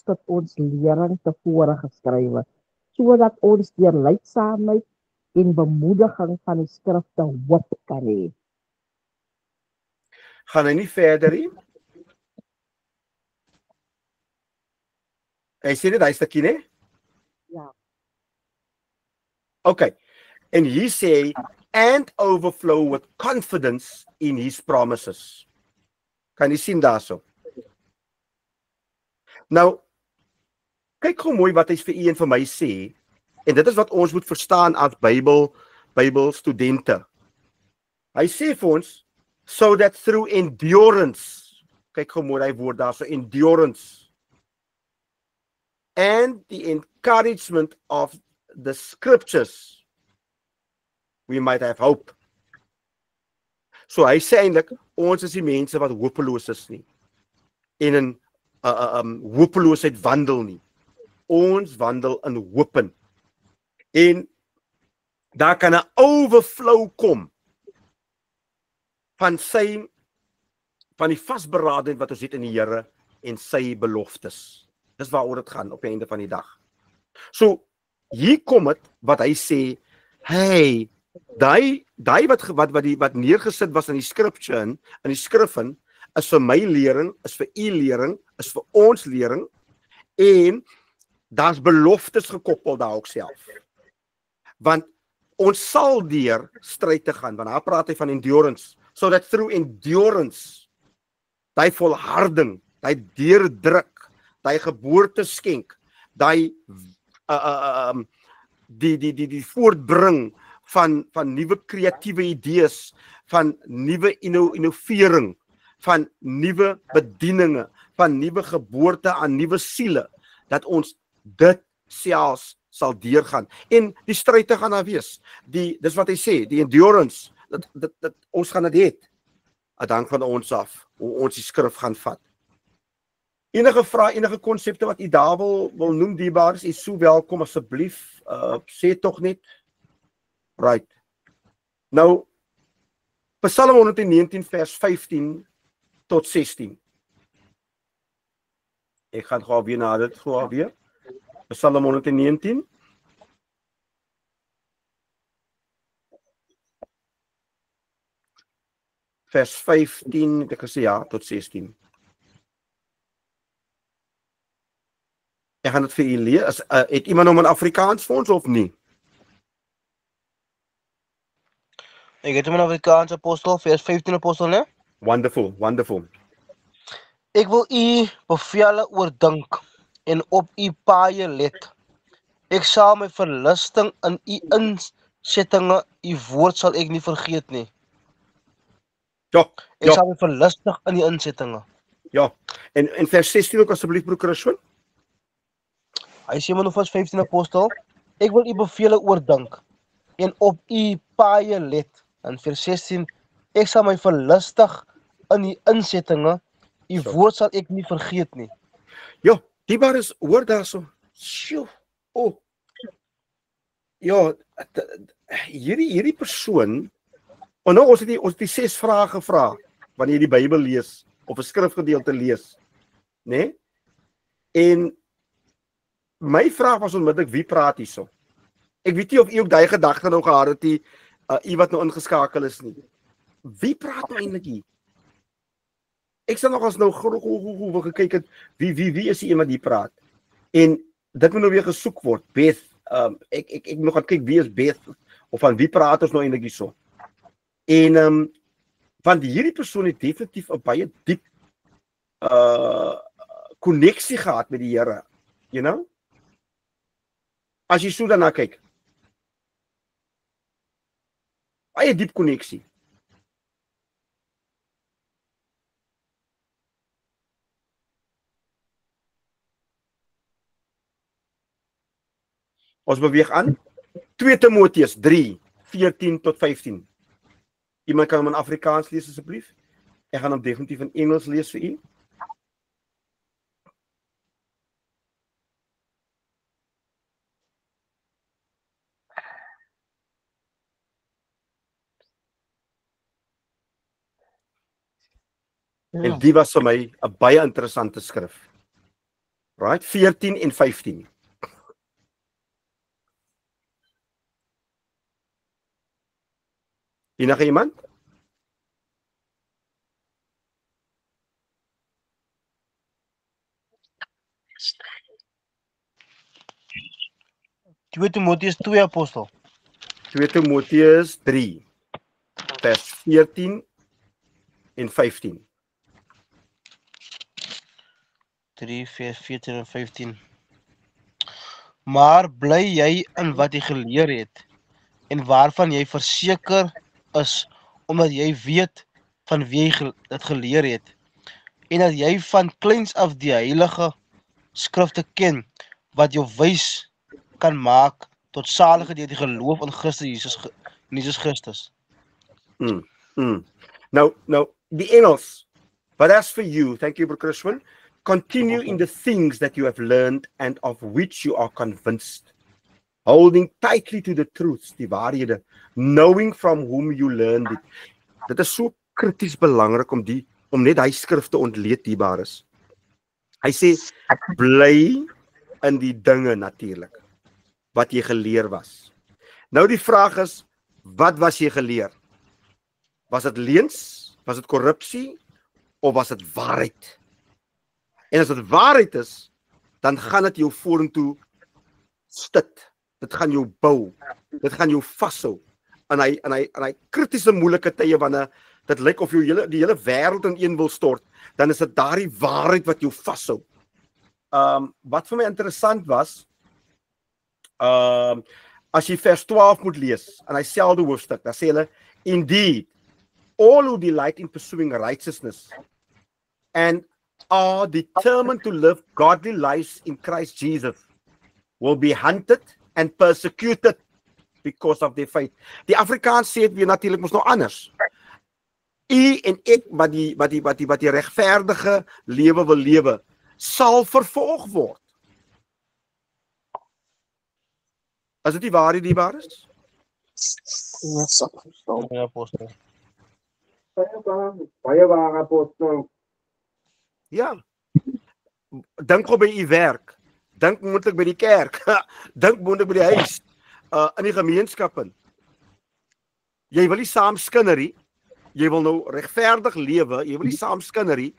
tot ons lering tevore geskrywe, sodat ons deur lydsaamheid en bemoediging van die skrifte hoop kan hê. Gaan hy nie verder nie? Hy sê dit, hy stukkie, ne? Ja. Okay. En hier sê, and overflow with confidence in his promises. Kan jy sien daarso? Nou, kyk hoe mooi wat hy vir u en vir my sê, en dit is wat ons moet verstaan as Bybelstudente. Hy sê vir ons, so that through endurance, kyk hoe mooi hy woord daarso, endurance, and the encouragement of the scriptures, we might have hope. So hy sê eintlik, ons is die mense wat hopeloos is nie, en in hopeloosheid wandel nie. Ons wandel in hoop in. En daar kan 'n overflow kom van die vasberadenheid wat ons het in die Here en sy beloftes. Dis waaroor dit gaan op die einde van die dag. So hier kom dit wat hy sê, hey, daai wat neergesit was in die scripture in die skrif in, is vir my lering, is vir u lering, is vir ons lering, en daar's beloftes gekoppel daar ook self. Want ons sal deur stryd te gaan, want daar praat hy van endurance, so that through endurance, die volharding, die deurdruk, die geboorte skenk, die voortbring van nuwe kreatiewe idees, van nuwe innovering, van nuwe bedieninge, van nuwe geboorte aan nuwe siele, dat ons dit selfs sal deurgaan. En die stryd te gaan daar wees. Dis wat hy sê, die endurance, dat ons gaan dit het. Dank van ons af, hoe ons die skrif gaan vat. Enige vrae, enige konsepte wat u daar wil noem, dierbaar is, u so welkom asseblief, sê tog net. Right. Nou, Psalm 119 vers 15 tot 16. Ek gaan gou weer na dit gou weer. Psalm 119. Vers 15, ek gesê ja, tot 16. Ek gaan dit vir u lees. Het iemand hom in Afrikaans vir ons of nie? Ek het hom in Afrikaans apostel, vers 15 apostel, né? Wonderful, wonderful. Ek wil u bevele oordink en op u paaie let. Ek sal my verlusting in u insettinge, u woord sal ek nie vergeet nie. Ja, Ek sal my verlustig in die insettinge. ja. En vers 16 ook asseblief broer Christian. Hy sê maar nog vers 15 apostel, ek wil u bevele oordink en op u paaie let. In vers 16, ek sal my verlustig in die insettinge, u woord sal ek nie vergeet nie. Ja, die bar is hoor daarso. Sjoe. Oh. Ja, hierdie persoon, nou ons het die 6 vrae gevra wanneer jy die Bybel lees of 'n skrifgedeelte lees, né? En my vraag was onmiddellik, wie praat hierso? Ek weet nie of u ook daai gedagte nou gehad het, u wat nou ingeskakel is nie. Wie praat nou eintlik hier? Ek sal nog as nou goed gekyk het wie is die een wat hier praat. En dit moet nou weer gesoek word. Beth, ek nog gaan kyk wie is Beth of van wie praat ons nou eintlik hierso. En want hierdie persoon het definitief 'n baie diep koneksie gehad met die Here, you know? As jy so daarna kyk. Baie diep koneksie. Ons beweeg aan. 2 Timoteus 3:14 tot 15. Iemand kan hom in Afrikaans lees asseblief? Ek gaan hom definitief in Engels lees vir u. En die was vir my 'n baie interessante skrif. Right? 14 en 15. Enige iemand? Timoteus 2 apostel. 2 Timoteus 3 vers 14 en 15. 3 vers 14 en 15. Maar bly jy in wat jy geleer het en waarvan jy verseker is, omdat jy weet van wie jy dit geleer het en dat jy van kleins af die heilige skrifte ken wat jou wys kan maak tot saligheid deur die geloof in Jesus Christus. Now, the Engels, but as for you, thank you, Brother Christian, continue in the things that you have learned and of which you are convinced, holding tightly to the truths, die waarhede, knowing from whom you learned it. Dit is so krities belangrik om net hy skrif te ontleed hierbaar is. Hy sê, bly in die dinge natuurlik, wat jy geleer was. Nou die vraag is, wat was jy geleer? Was dit leuns? Was dit korrupsie? Of was dit waarheid? En as dit waarheid is, dan gaan dit jou vorentoe stit. Dit gaan jou bou. Dit gaan jou vashou. En hy kritiese moeilike tye wanneer dit lyk of die hele wêreld in een wil stort, dan is dit daardie waarheid wat jou vashou. Wat vir my interessant was, as jy vers 12 moet lees, in hy selfde hoofstuk, dan sê hulle, indeed, all who delight in pursuing righteousness and are determined to live godly lives in Christ Jesus will be hunted and persecuted because of their faith. Die Afrikaans sê het weer natuurlik mos nou anders. U en ek wat die regverdige lewe wil lewe, sal vervolg word. As dit die waarheid die waar is? Ja, apostel. Baie waar, apostel. Ja. Dink op by u werk. Dink moontlik by die kerk. Dink moontlik by die huis. In die gemeenskappe. Jy wil nie saam skinnerie. Jy wil nou regverdig lewe. Jy wil nie saam skinnerie.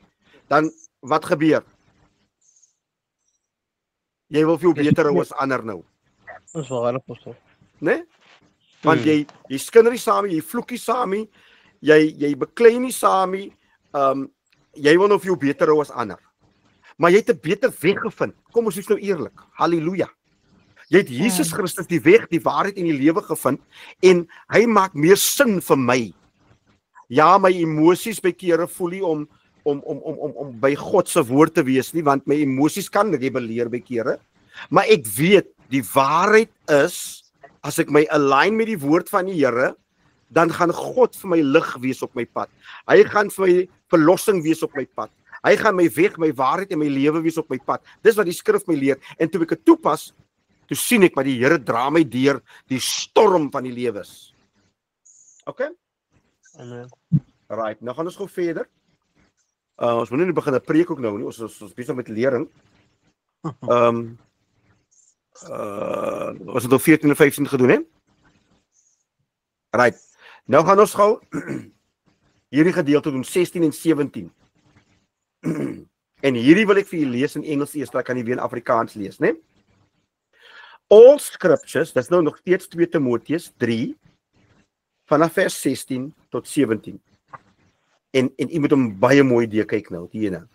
Dan wat gebeur? Jy wil veel beter hou as ander nou. Dis waar, apostel. Né? Want jy skinder nie saam nie, jy vloek nie saam nie, jy beklei nie saam nie, jy wil nou vir jou beter hou as ander. Maar jy het 'n beter weg gevind. Kom ons wees nou eerlik. Halleluja. Jy het Jesus Christus die weg, die waarheid en die lewe gevind en hy maak meer sin vir my. Ja, my emosies by kere voel nie om by God se woord te wees nie, want my emosies kan rebelleer by kere. Maar ek weet die waarheid is as ek my align met die woord van die Here, dan gaan God vir my lig wees op my pad. Hy gaan vir my verlossing wees op my pad. Hy gaan my weg, my waarheid en my lewe wees op my pad. Dis wat die skrif my leer. En toe ek dit toepas, toe sien ek maar die Here dra my deur die storm van die lewe. Okay? Amen. Right, nou gaan ons gou verder. Ons moet nie begin 'n preek ook nou nie. Ons besig met lering. Was het op 14 en 15 gedoen, hè? Right. Nou gaan ons gou hierdie gedeelte doen 16 en 17. En hierdie wil ek vir julle lees in Engels eers, dan kan jy weer in Afrikaans lees, né? All scriptures, dis nou nog steeds 2 Timoteus 3 vanaf vers 16 tot 17. En jy moet hom baie mooi kyk nou, die ene.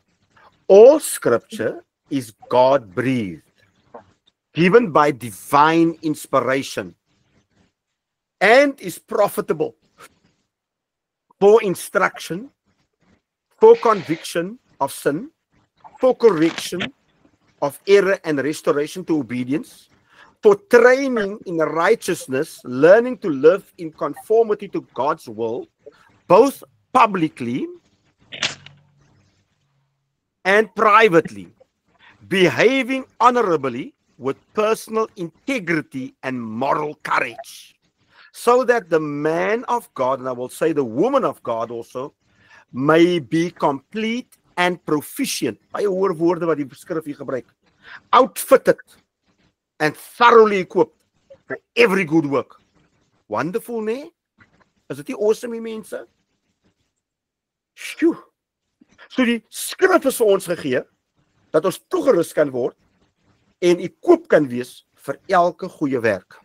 All scripture is God-breathed, given by divine inspiration, and is profitable for instruction, for conviction of sin, for correction of error and restoration to obedience, for training in righteousness, learning to live in conformity to God's will, both publicly and privately, behaving honorably with personal integrity and moral courage, so that the man of God, and I will say the woman of God also, may be complete and proficient. Baie hoor woorde wat die skrif hier gebruik. Outfitted and thoroughly equipped for every good work. Wonderful, nee? Is dit nie awesome, mense? Sjoe. So die skrif is vir ons gegee, dat ons toegerus kan word, en equip kan wees vir elke goeie werk.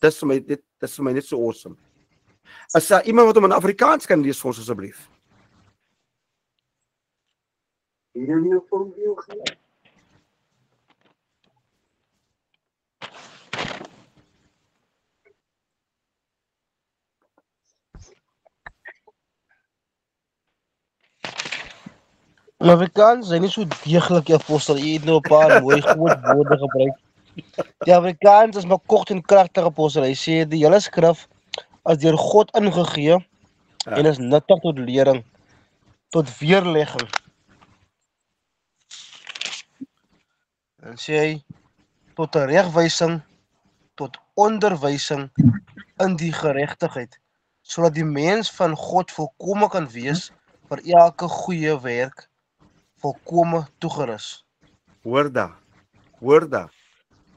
Dis vir my net so awesome. As daar iemand wat hom in Afrikaans kan lees vir ons asseblief. In Afrikaans is nie so deeglik, apostel. Jy het nou 'n paar mooi groot woorde gebruik. Die Afrikaans is maar kort en kragtig, apostel. Hy sê die hele skrif is deur God ingegee en is nuttig tot lering, tot weerlegging. En sê hy tot regwysing, tot onderwysing in die geregtigheid, sodat die mens van God volkome kan wees vir elke goeie werk, volkome toegerus. Hoor daar.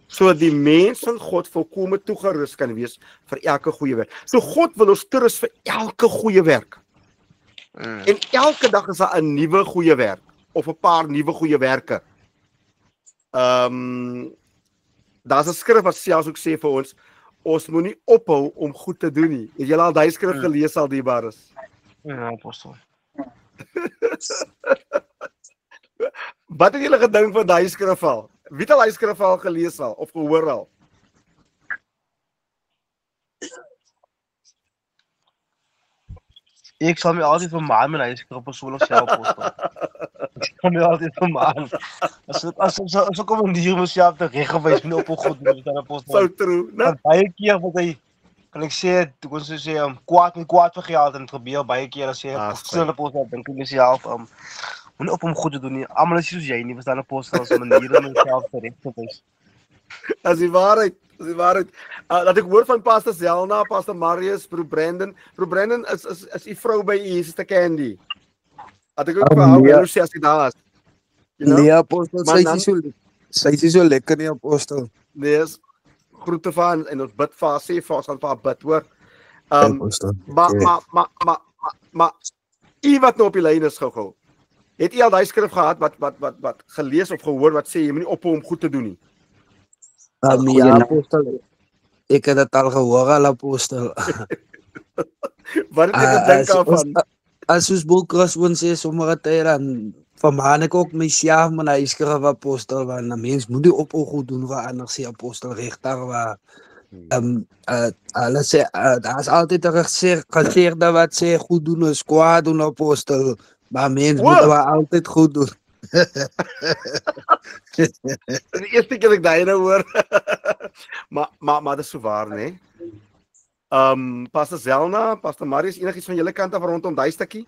So die mens van God volkome toegerus kan wees vir elke goeie werk. So God wil ons toerus vir elke goeie werk. En elke dag is daar 'n nuwe goeie werk of 'n paar nuwe goeie werke. Daar's 'n skrif wat selfs ook sê vir ons moet nie ophou om goed te doen nie. Het julle al daai skrif gelees al, dierbares? Ja, apostel. Wat het julle gedink van daai skrif al? Wie het al daai skrif al gelees al of gehoor al? Ek sal my altyd vermaan met hy skrif persoonlik self, apostel. Ek sal my altyd vermaan. As ek kom om die myself te reggewys nie op 'n goed doen, dan apostel. So true, né? Baie keer wat hy kan ek sê, toe kon sy sê kwaad vir geld en het gebeur baie keer as jy apostel apostel dink ek myself moenie op hom goed te doen nie. Almal is soos jy nie, verstaan apostel as 'n manier om homself te reg te wys. As die waarheid. Dat ek hoor van Pastor Zelna, Pastor Marius, Bro Brandon. Bro Brandon is die vrou by u, Sister Candy. Dat ek ook vir haar wil sê as jy daar is. Nee, apostel, sy is so lekker nie, apostel. Nee, groete van en ons bid vir haar, sê vir ons gaan vir haar bid, hoor. Maar u wat nou op die lyn is gou. Het u al daai skrif gehad wat gelees of gehoor wat sê jy moenie ophou om goed te doen nie? Ja, apostel. Ek het dit al gehoor al apostel. Wat het jy gedink daarvan? As ons boekers ons sê sommige tye dan vermaan ek ook myself maar hy skryf apostel want 'n mens moet nie op goed doen wat anders sê apostel regtig waar hulle sê daar's altyd 'n gesegde wat sê goed doen is kwaad doen apostel maar mens moet wel altyd goed doen. Die eerste keer ek daai nou hoor. maar dis so waar, né? Pastor Zelna, Pastor Marius, enigiets van julle kant af rondom daai stukkie?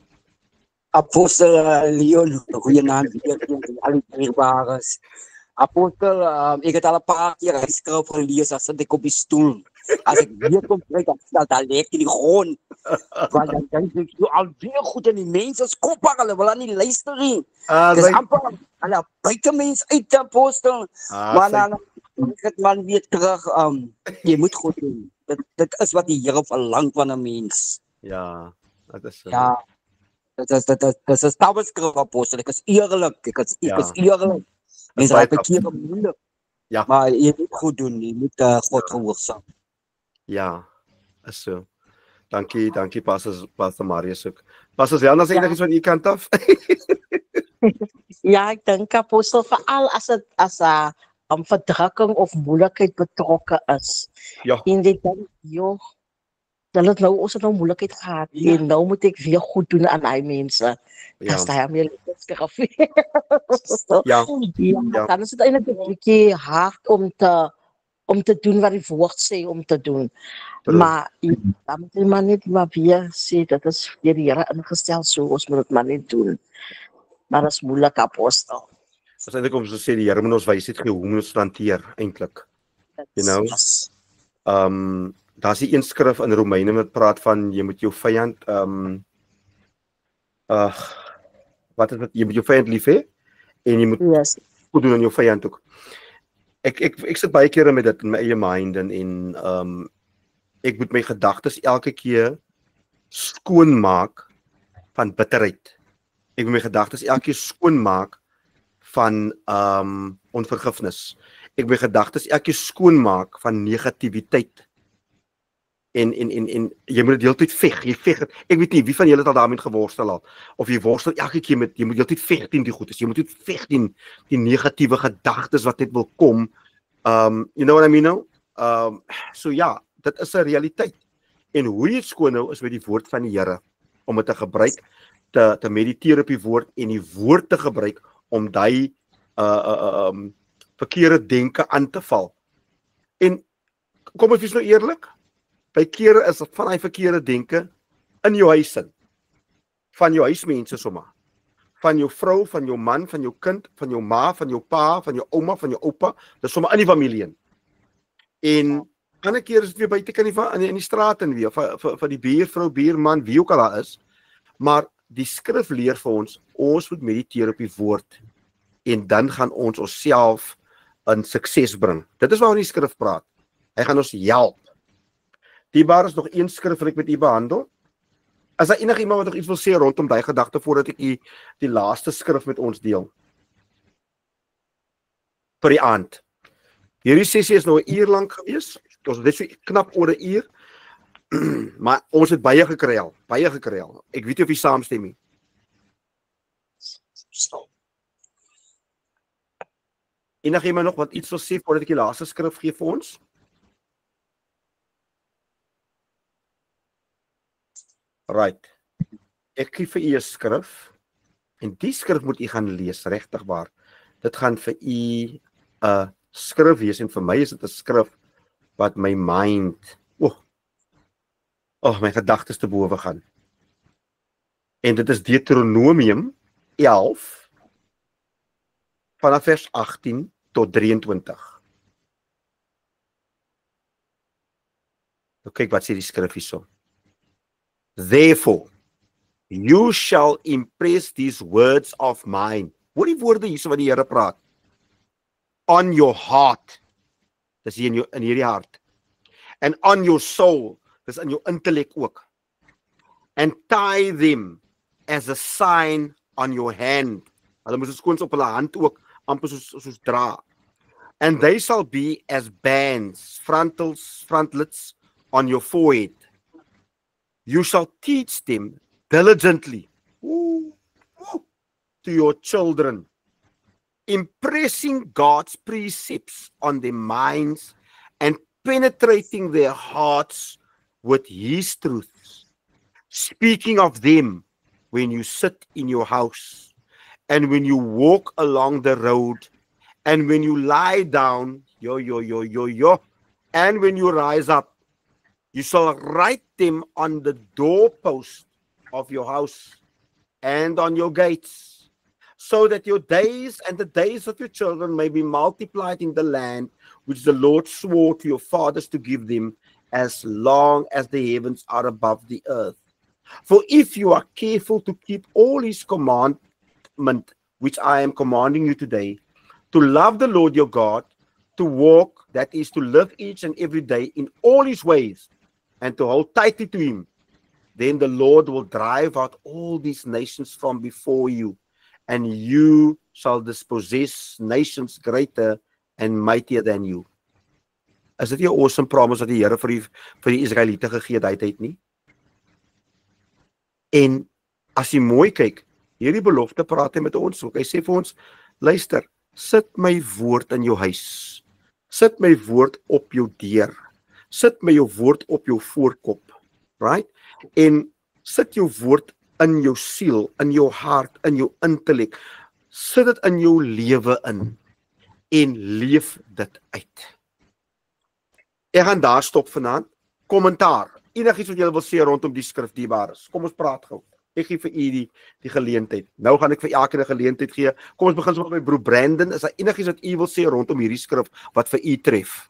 Apostel Leon, goeie naam weer al die dierbares. Apostel, ek het al 'n paar keer geskryf gelees as ek op die stoel. As ek weer kom kry, dan stel daar lek in die grond. Want dan dink ek so al weer goed in die mense se koppe, hulle wil aan nie luister nie. Dis amper hulle buite mense uit apostel. Maar dan ek man weer terug, jy moet goed doen. Dit is wat die Here verlang van 'n mens. Ja, dit is so. Ja. Dit is tawelskrif apostel. Ek is eerlik. Ek is eerlik. Mens raak bekeer moeilik. Ja. Maar jy moet goed doen. Jy moet God gehoorsaam. Ja, is so. Dankie Pastor Marius ook. Pastor Zelna, sê enigiets van u kant af? Ja, ek dink apostel veral as dit as 'n verdrukking of moeilikheid betrokke is. Ja. En dit dan hulle het nou ons het nou moeilikheid gehad en nou moet ek weer goed doen aan daai mense. Ja. Dat hy meer skryf. Ja. Dan is dit eintlik 'n bietjie hard om te doen wat die woord sê om te doen. Maar dan moet jy maar net maar weer sê dat is deur die Here ingestel so ons moet dit maar net doen. Maar dit is moeilik apostel. Dis eintlik om so sê die Here moet ons wysheid gee hoe om ons te hanteer eintlik. You know? Yes. Daar's 'n skrif in Romeine wat praat van jy moet jou vyand wat is dit? Jy moet jou vyand lief hê en jy moet goed doen aan jou vyand ook. Ek sit baie kere met dit in my eie mind en ek moet my gedagtes elke keer skoonmaak van bitterheid. Ek moet my gedagtes elke keer skoonmaak van onvergifnis. Ek moet my gedagtes elke keer skoonmaak van negativiteit. En jy moet dit heeltyd veg. Jy veg dit. Ek weet nie wie van julle het al daarmee geworstel al. Of jy worstel elke keer met jy moet heeltyd veg teen die goedes. Jy moet dit veg teen die negatiewe gedagtes wat net wil kom. You know what I mean now? So ja, dit is 'n realiteit. En hoe jy skoon hou is met die woord van die Here om dit te gebruik te mediteer op die woord en die woord te gebruik om daai verkeerde denke aan te val. En kom ons wees nou eerlik, by kere is van daai verkeerde denke in jou huis in. Van jou huismense sommer. Van jou vrou, van jou man, van jou kind, van jou ma, van jou pa, van jou ouma, van jou oupa, dis sommer in die familie in. En ander keer is dit weer buite kan in die straat en weer vir die buurvrou, buurman, wie ook al daar is. Maar die skrif leer vir ons moet mediteer op die woord en dan gaan ons onsself in sukses bring. Dit is waaroor die skrif praat. Hy gaan ons help. Diebaar is nog een skrif wat ek met u behandel. As daar enigiemand wat nog iets wil sê rondom daai gedagte voordat ek die laaste skrif met ons deel. Vir die aand. Hierdie sessie is nou 'n uur lank gewees. Ons het net so knap oor 'n uur. Maar ons het baie gekry al. Ek weet nie of jy saamstem nie. Enigiemand nog wat iets wil sê voordat ek die laaste skrif gee vir ons? Right. Ek gee vir u 'n skrif en die skrif moet u gaan lees, regtig waar. Dit gaan vir u 'n skrif wees en vir my is dit 'n skrif wat my mind, my gedagtes te bowe gaan. En dit is Deuteronomium 11 vanaf vers 18 tot 23. Nou kyk wat sê die skrif hierso. Therefore, you shall impress these words of mine. Hoor die woorde hierso wat die Here praat. On your heart. Dis hier in hierdie hart. And on your soul. Dis in jou intellek ook. And tie them as a sign on your hand. Hulle moes skoons op hulle hand ook amper soos dra. and they shall be as bands, frontlets on your forehead. You shall teach them diligently to your children, impressing God's precepts on their minds and penetrating their hearts with His truths, speaking of them when you sit in your house and when you walk along the road and when you lie down, and when you rise up. You shall write them on the doorpost of your house and on your gates, so that your days and the days of your children may be multiplied in the land which the Lord swore to your fathers to give them, as long as the heavens are above the earth. For if you are careful to keep all His commandment, which I am commanding you today, to love the Lord your God, to walk, that is, to live each and every day in all His ways, and to hold tightly to Him, then the Lord will drive out all these nations from before you, and you shall dispossess nations greater and mightier than you. Is dit 'n awesome promise wat die Here vir die Israeliete gegee het nie? En as jy mooi kyk, hierdie belofte praat hy met ons ook. Hy sê vir ons, luister, sit my woord in jou huis. Sit my woord op jou deur. Sit my jou woord op jou voorkop, right? En sit jou woord in jou siel, in jou hart, in jou intellek. Sit dit in jou lewe in en leef dit uit. Ek gaan daar stop vanaand. Kommentaar. Enigiets wat jy wil sê rondom die skrif dierbares. Kom ons praat gou. Ek gee vir u die geleentheid. Nou gaan ek vir elkeen 'n geleentheid gee. Kom ons begin sommer met broer Brandon. Is daar enigiets wat u wil sê rondom hierdie skrif wat vir u tref?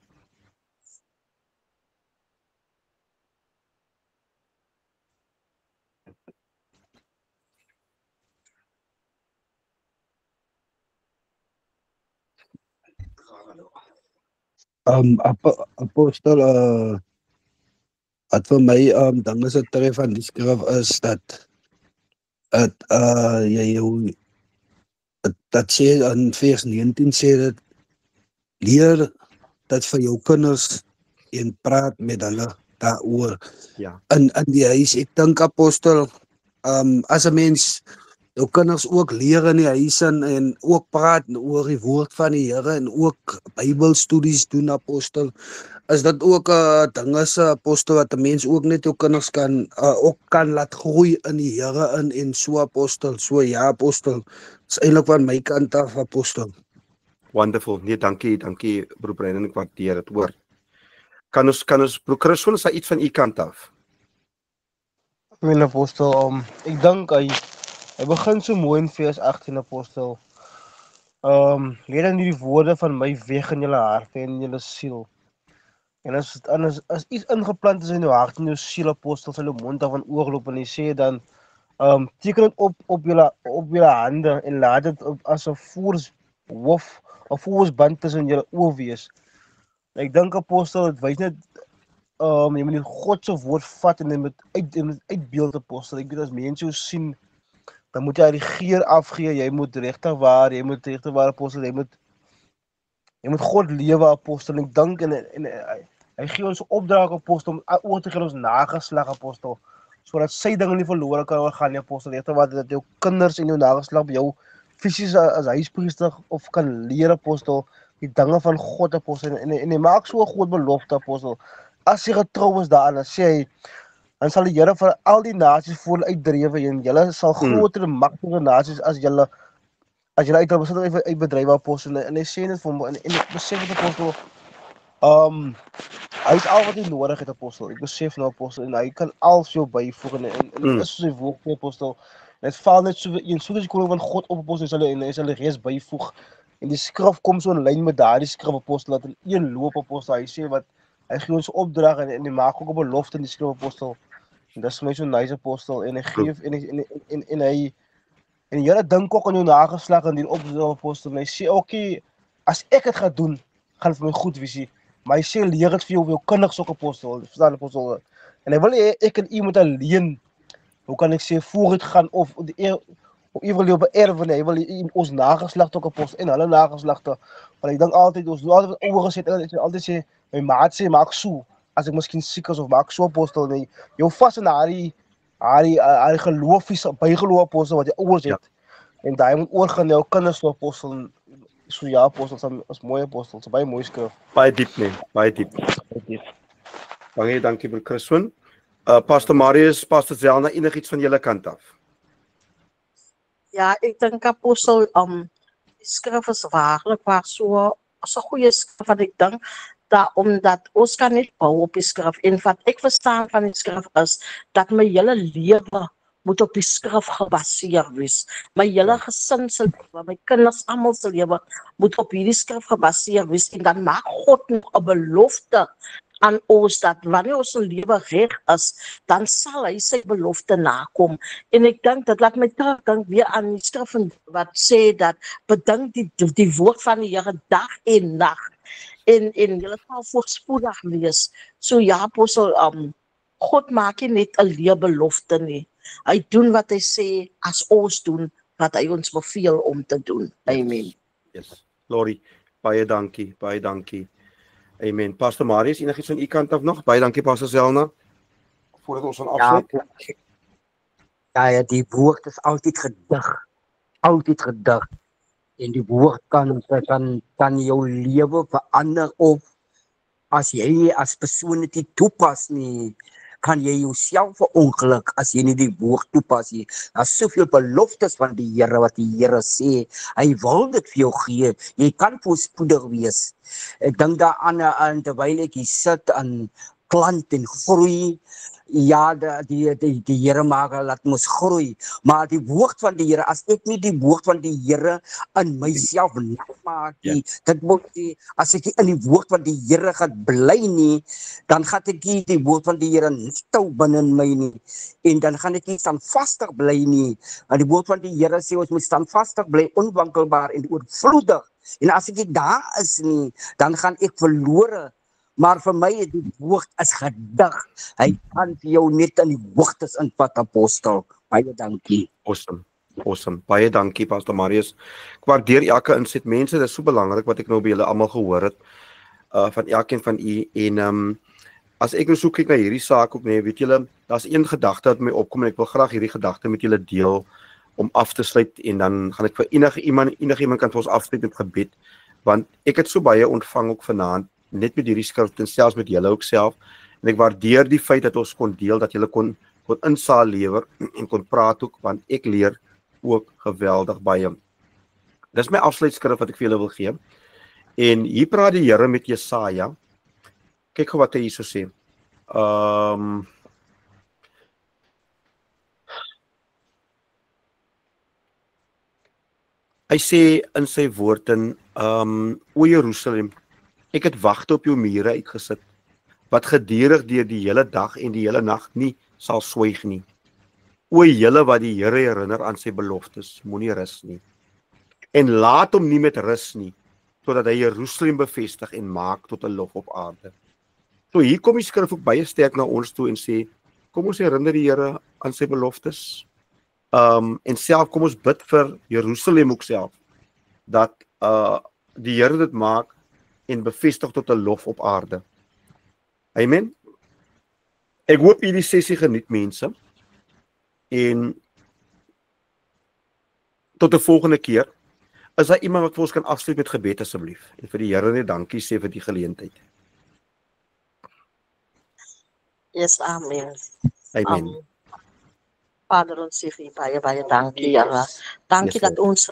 Apostel, wat vir my dan is het tref van die skrif is dat dat sê in vers 19 sê dit, leer dat vir jou kinders en praat met hulle daaroor. Ja. In die huis, ek dink apostel, as 'n mens jou kinders ook leer in die huis en ook praat oor die woord van die Here en ook Bybelstudies doen apostel, is dit ook 'n ding is apostel wat 'n mens ook net jou kinders ook kan laat groei in die Here en so apostel. So ja apostel, is eintlik van my kant af apostel. Wonderful. Nee, dankie broer Brandon, ek waardeer dit, hoor. Kan ons broer Christian, is daar iets van u kant af? Mijn apostel, ek dink hy begin so mooi in vers 18 apostel. Leer dan die woorde van my weg in julle harte en in julle siel. En as iets ingeplant is in jou hart en jou siel apostel, sal jou mond af en oorloop, en hy sê dan, teken het op julle hande en laat dit as 'n voorsband tussen julle oë wees. Ek dink apostel, het wys net, jy moet God se woord vat en jy moet uitbeeld apostel. Ek weet as mense jou sien, dan moet jy die geer afgee, jy moet regtig waar apostel, jy moet God lewe apostel. En ek dink en hy gee ons opdrag apostel om oor te gee ons nageslag apostel, sodat sy dinge nie verlore kan gaan nie apostel. Regtig waar dat jou kinders en jou nageslag jou fisies as huispriester of kan leer apostel die dinge van God apostel. En hy maak so 'n groot belofte apostel. As jy getrou is daaraan, sê hy, dan sal die Here vir al die nasies voor uitdrywe en julle sal groter en magtiger nasies as julle uit hulle besit uitbedrywe apostel. En hy sê dit vir hom, en ek besef dit apostel, hy is al wat hy nodig het apostel. Ek besef nou apostel, en hy kan al vir jou byvoeg en dit is sy woord apostel. En dit val net so soos die koning van God op apostel, en hy sal die res byvoeg. En die skrif kom so in lyn met daardie skrif apostel, dat in een loop apostel, hy sê wat, hy gee ons opdrag en hy maak ook 'n belofte in die skrif apostel. En dit is vir my so nice apostel, en hy geef en hy die Here dink ook aan jou nageslag in die opdrag apostel. En hy sê okay, as ek dit gaan doen, gaan dit vir my goed wees. Maar hy sê leer dit vir jou kinders ook apostel, verstaan apostel. En hy wil ek en u moet alleen, hoe kan ek sê, vooruit gaan of U wil jou beërven, hy wil ons nageslag ook apostel en hulle nageslagte. Maar ek dink altyd ons altyd oorgeset en altyd sê my maat sê maak so as ek miskien siek is of maak so apostel nie. Jou vas in haar geloof is bygeloof apostel wat jy ouers het. En daai moet oorgaan jou kinders so apostel. So ja, apostel is mooi apostel, so baie mooi skrif. Baie diep nee, baie diep. Baie dankie vir Christoon. Pastor Marius, Pastor Zelna, enigiets van julle kant af? Ja, ek dink apostel, die skrif is waarlik waar so 'n goeie skrif wat ek dink dat omdat ons kan nie bou op die skrif en wat ek verstaan van die skrif is dat my hele lewe moet op die skrif gebaseer wees. My hele gesin se lewe, my kinders almal se lewe moet op hierdie skrif gebaseer wees en dan maak God nog 'n belofte aan ons dat wanneer ons lewe reg is, dan sal hy sy belofte nakom. En ek dink dit laat my terugdink weer aan die skrif wat sê dat bedink die woord van die Here dag en nag. En julle sal voorspoedig wees. So ja, apostel, God maak nie net 'n leë belofte nie. Hy doen wat hy sê as ons doen wat hy ons beveel om te doen. Amen. Yes. Lori, baie dankie, baie dankie. Amen. Pastor Marius, enigiets van u kant af nog? Baie dankie Pastor Zelna. Voordat ons gaan afsluit. Ja, die woord is altyd gedig. Altyd gedig. En die woord kan jou lewe verander of as jy as persoon dit nie toepas nie, kan jy jouself verongeluk as jy nie die woord toepas nie. Daar's soveel beloftes van die Here wat die Here sê. Hy wil dit vir jou gee. Jy kan voorspoedig wees. Ek dink daaraan terwyl ek hier sit aan plant en groei. Ja, die Here maak laat ons groei. Maar die woord van die Here, as ek nie die woord van die Here in myself maak nie, dit moet as ek in die woord van die Here gaan bly nie, dan gaan ek nie die woord van die Here stou binne in my nie. En dan gaan ek nie standvastig bly nie. Want die woord van die Here sê ons moet standvastig bly, onwankelbaar en oorvloedig. En as ek nie daar is nie, dan gaan ek verlore. Maar vir my die woord is gedig. Hy kan vir jou net in die hoogtes invat, apostel. Baie dankie. Awesome. Baie dankie Pastor Marius. Ek waardeer elke inset. Mense, dit is so belangrik wat ek nou by julle almal gehoor het. Van elkeen van u en as ek nou so kyk na hierdie saak ook nee, weet julle, daar's een gedagte wat my opkom en ek wil graag hierdie gedagte met julle deel om af te sluit en dan gaan ek vir enige iemand kan vir ons afsluit met gebed, want ek het so baie ontvang ook vanaand net met hierdie skrif en selfs met julle ook self en ek waardeer die feit dat ons kon deel, dat julle kon insaal lewer en kon praat ook, want ek leer ook geweldig baie. Dis my afsluitskrif wat ek vir julle wil gee. En hier praat die Here met Jesaja. Kyk gou wat hy hierso sê. Hy sê in sy woord in o Jerusalem, ek het wagte op jou mure uitgesit, wat gedurig deur die hele dag en die hele nag nie sal swyg nie. O julle wat die Here herinner aan sy beloftes, moenie rus nie. En laat hom nie met rus nie, totdat hy Jerusalem bevestig en maak tot 'n lof op aarde. So hier kom die skrif ook baie sterk na ons toe en sê, kom ons herinner die Here aan sy beloftes. En self kom ons bid vir Jerusalem ook self, dat die Here dit maak en bevestig tot 'n lof op aarde. Amen. Ek hoop hierdie sessie geniet mense. En tot 'n volgende keer. Is daar iemand wat vir ons kan afsluit met gebed asseblief? En vir die Here net dankie sê vir die geleentheid. Yes, amen. Amen. Vader, ons sê vir baie, baie dankie, Here. Dankie dat ons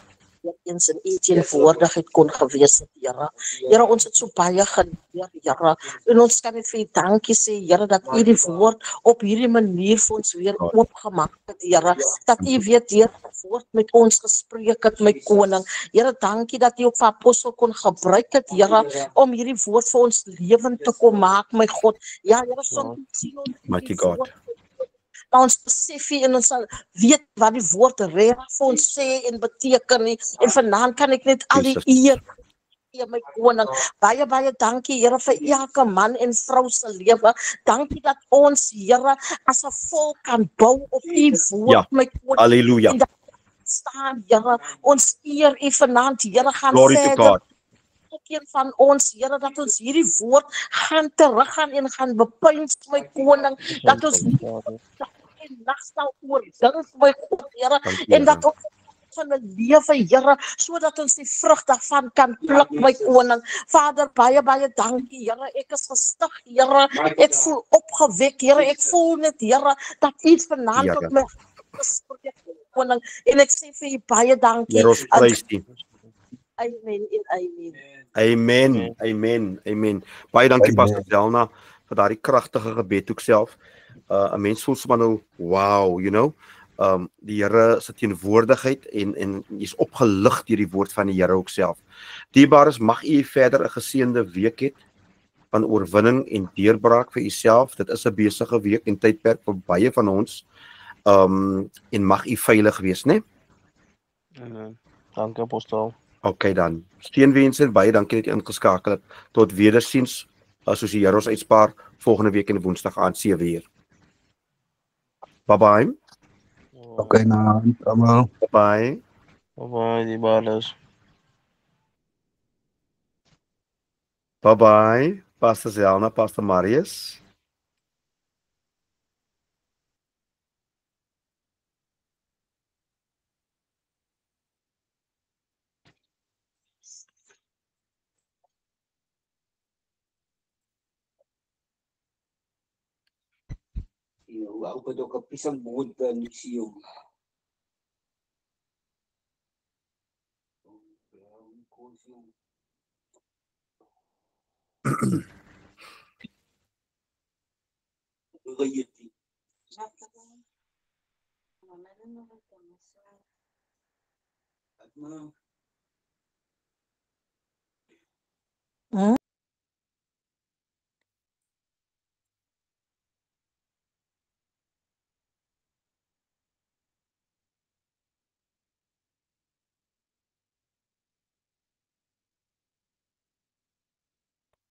eens in u teenwoordigheid kon gewees het, Here. Here, ons het so baie geleer, Here. En ons kan net vir u dankie sê, Here, dat u die woord op hierdie manier vir ons weer oopgemaak het, Here. Dat u weer deur die woord met ons gespreek het, my koning. Here, dankie dat u ook vir apostel kon gebruik het, Here, om hierdie woord vir ons lewend te kom maak, my God. Ja, Here, soms sien ons Mighty God. Ons besef en ons sal weet wat die woord reg vir ons sê en beteken nie. En vanaand kan ek net al die eer gee, my koning. Baie, baie dankie, Here, vir elke man en vrou se lewe. Dankie dat ons, Here, as 'n volk kan bou op u woord, my koning. Halleluja. staan, Here. Ons eer U vanaand, Here, gaan Glory to verder. God. Elkeen van ons, Here, dat ons hierdie woord gaan teruggaan en gaan bepuins, my koning, dat ons en nag sal oordink, my God, Here, Dankie, en dat Here. ons van 'n lewe, Here, sodat ons die vrug daarvan kan pluk, my koning. Vader, baie baie dankie, Here. Ek is gestig, Here. Ek voel opgewek, Here. Ek voel net, Here, dat iets vanaand Here. tot my gespreek, koning. En ek sê vir U baie dankie. Here, ons prys U. Amen en amen. Amen. Amen. Amen. Baie dankie Amen. Pastor Zelna vir daardie kragtige gebed ook self. 'n Mens voel sommer nou, wow, you know. Die Here se teenwoordigheid en jy's opgelig deur die woord van die Here ook self. Dierbares, mag u verder 'n geseënde week hê van oorwinning en deurbraak vir uself. Dit is 'n besige week en tydperk vir baie van ons. En mag u veilig wees, né? Dankie apostel. Okay dan. Steunwense en baie dankie dat jy ingeskakel het. Tot wedersiens. Soos die Here ons uitspaar volgende week en Woensdag aand 7:00. Bye bye. Okay, nou, almal. Bye. Bye die balles. Bye bye. Pastor Zelna, Pastor Marius. Aku betul ke pisang muda ni siu.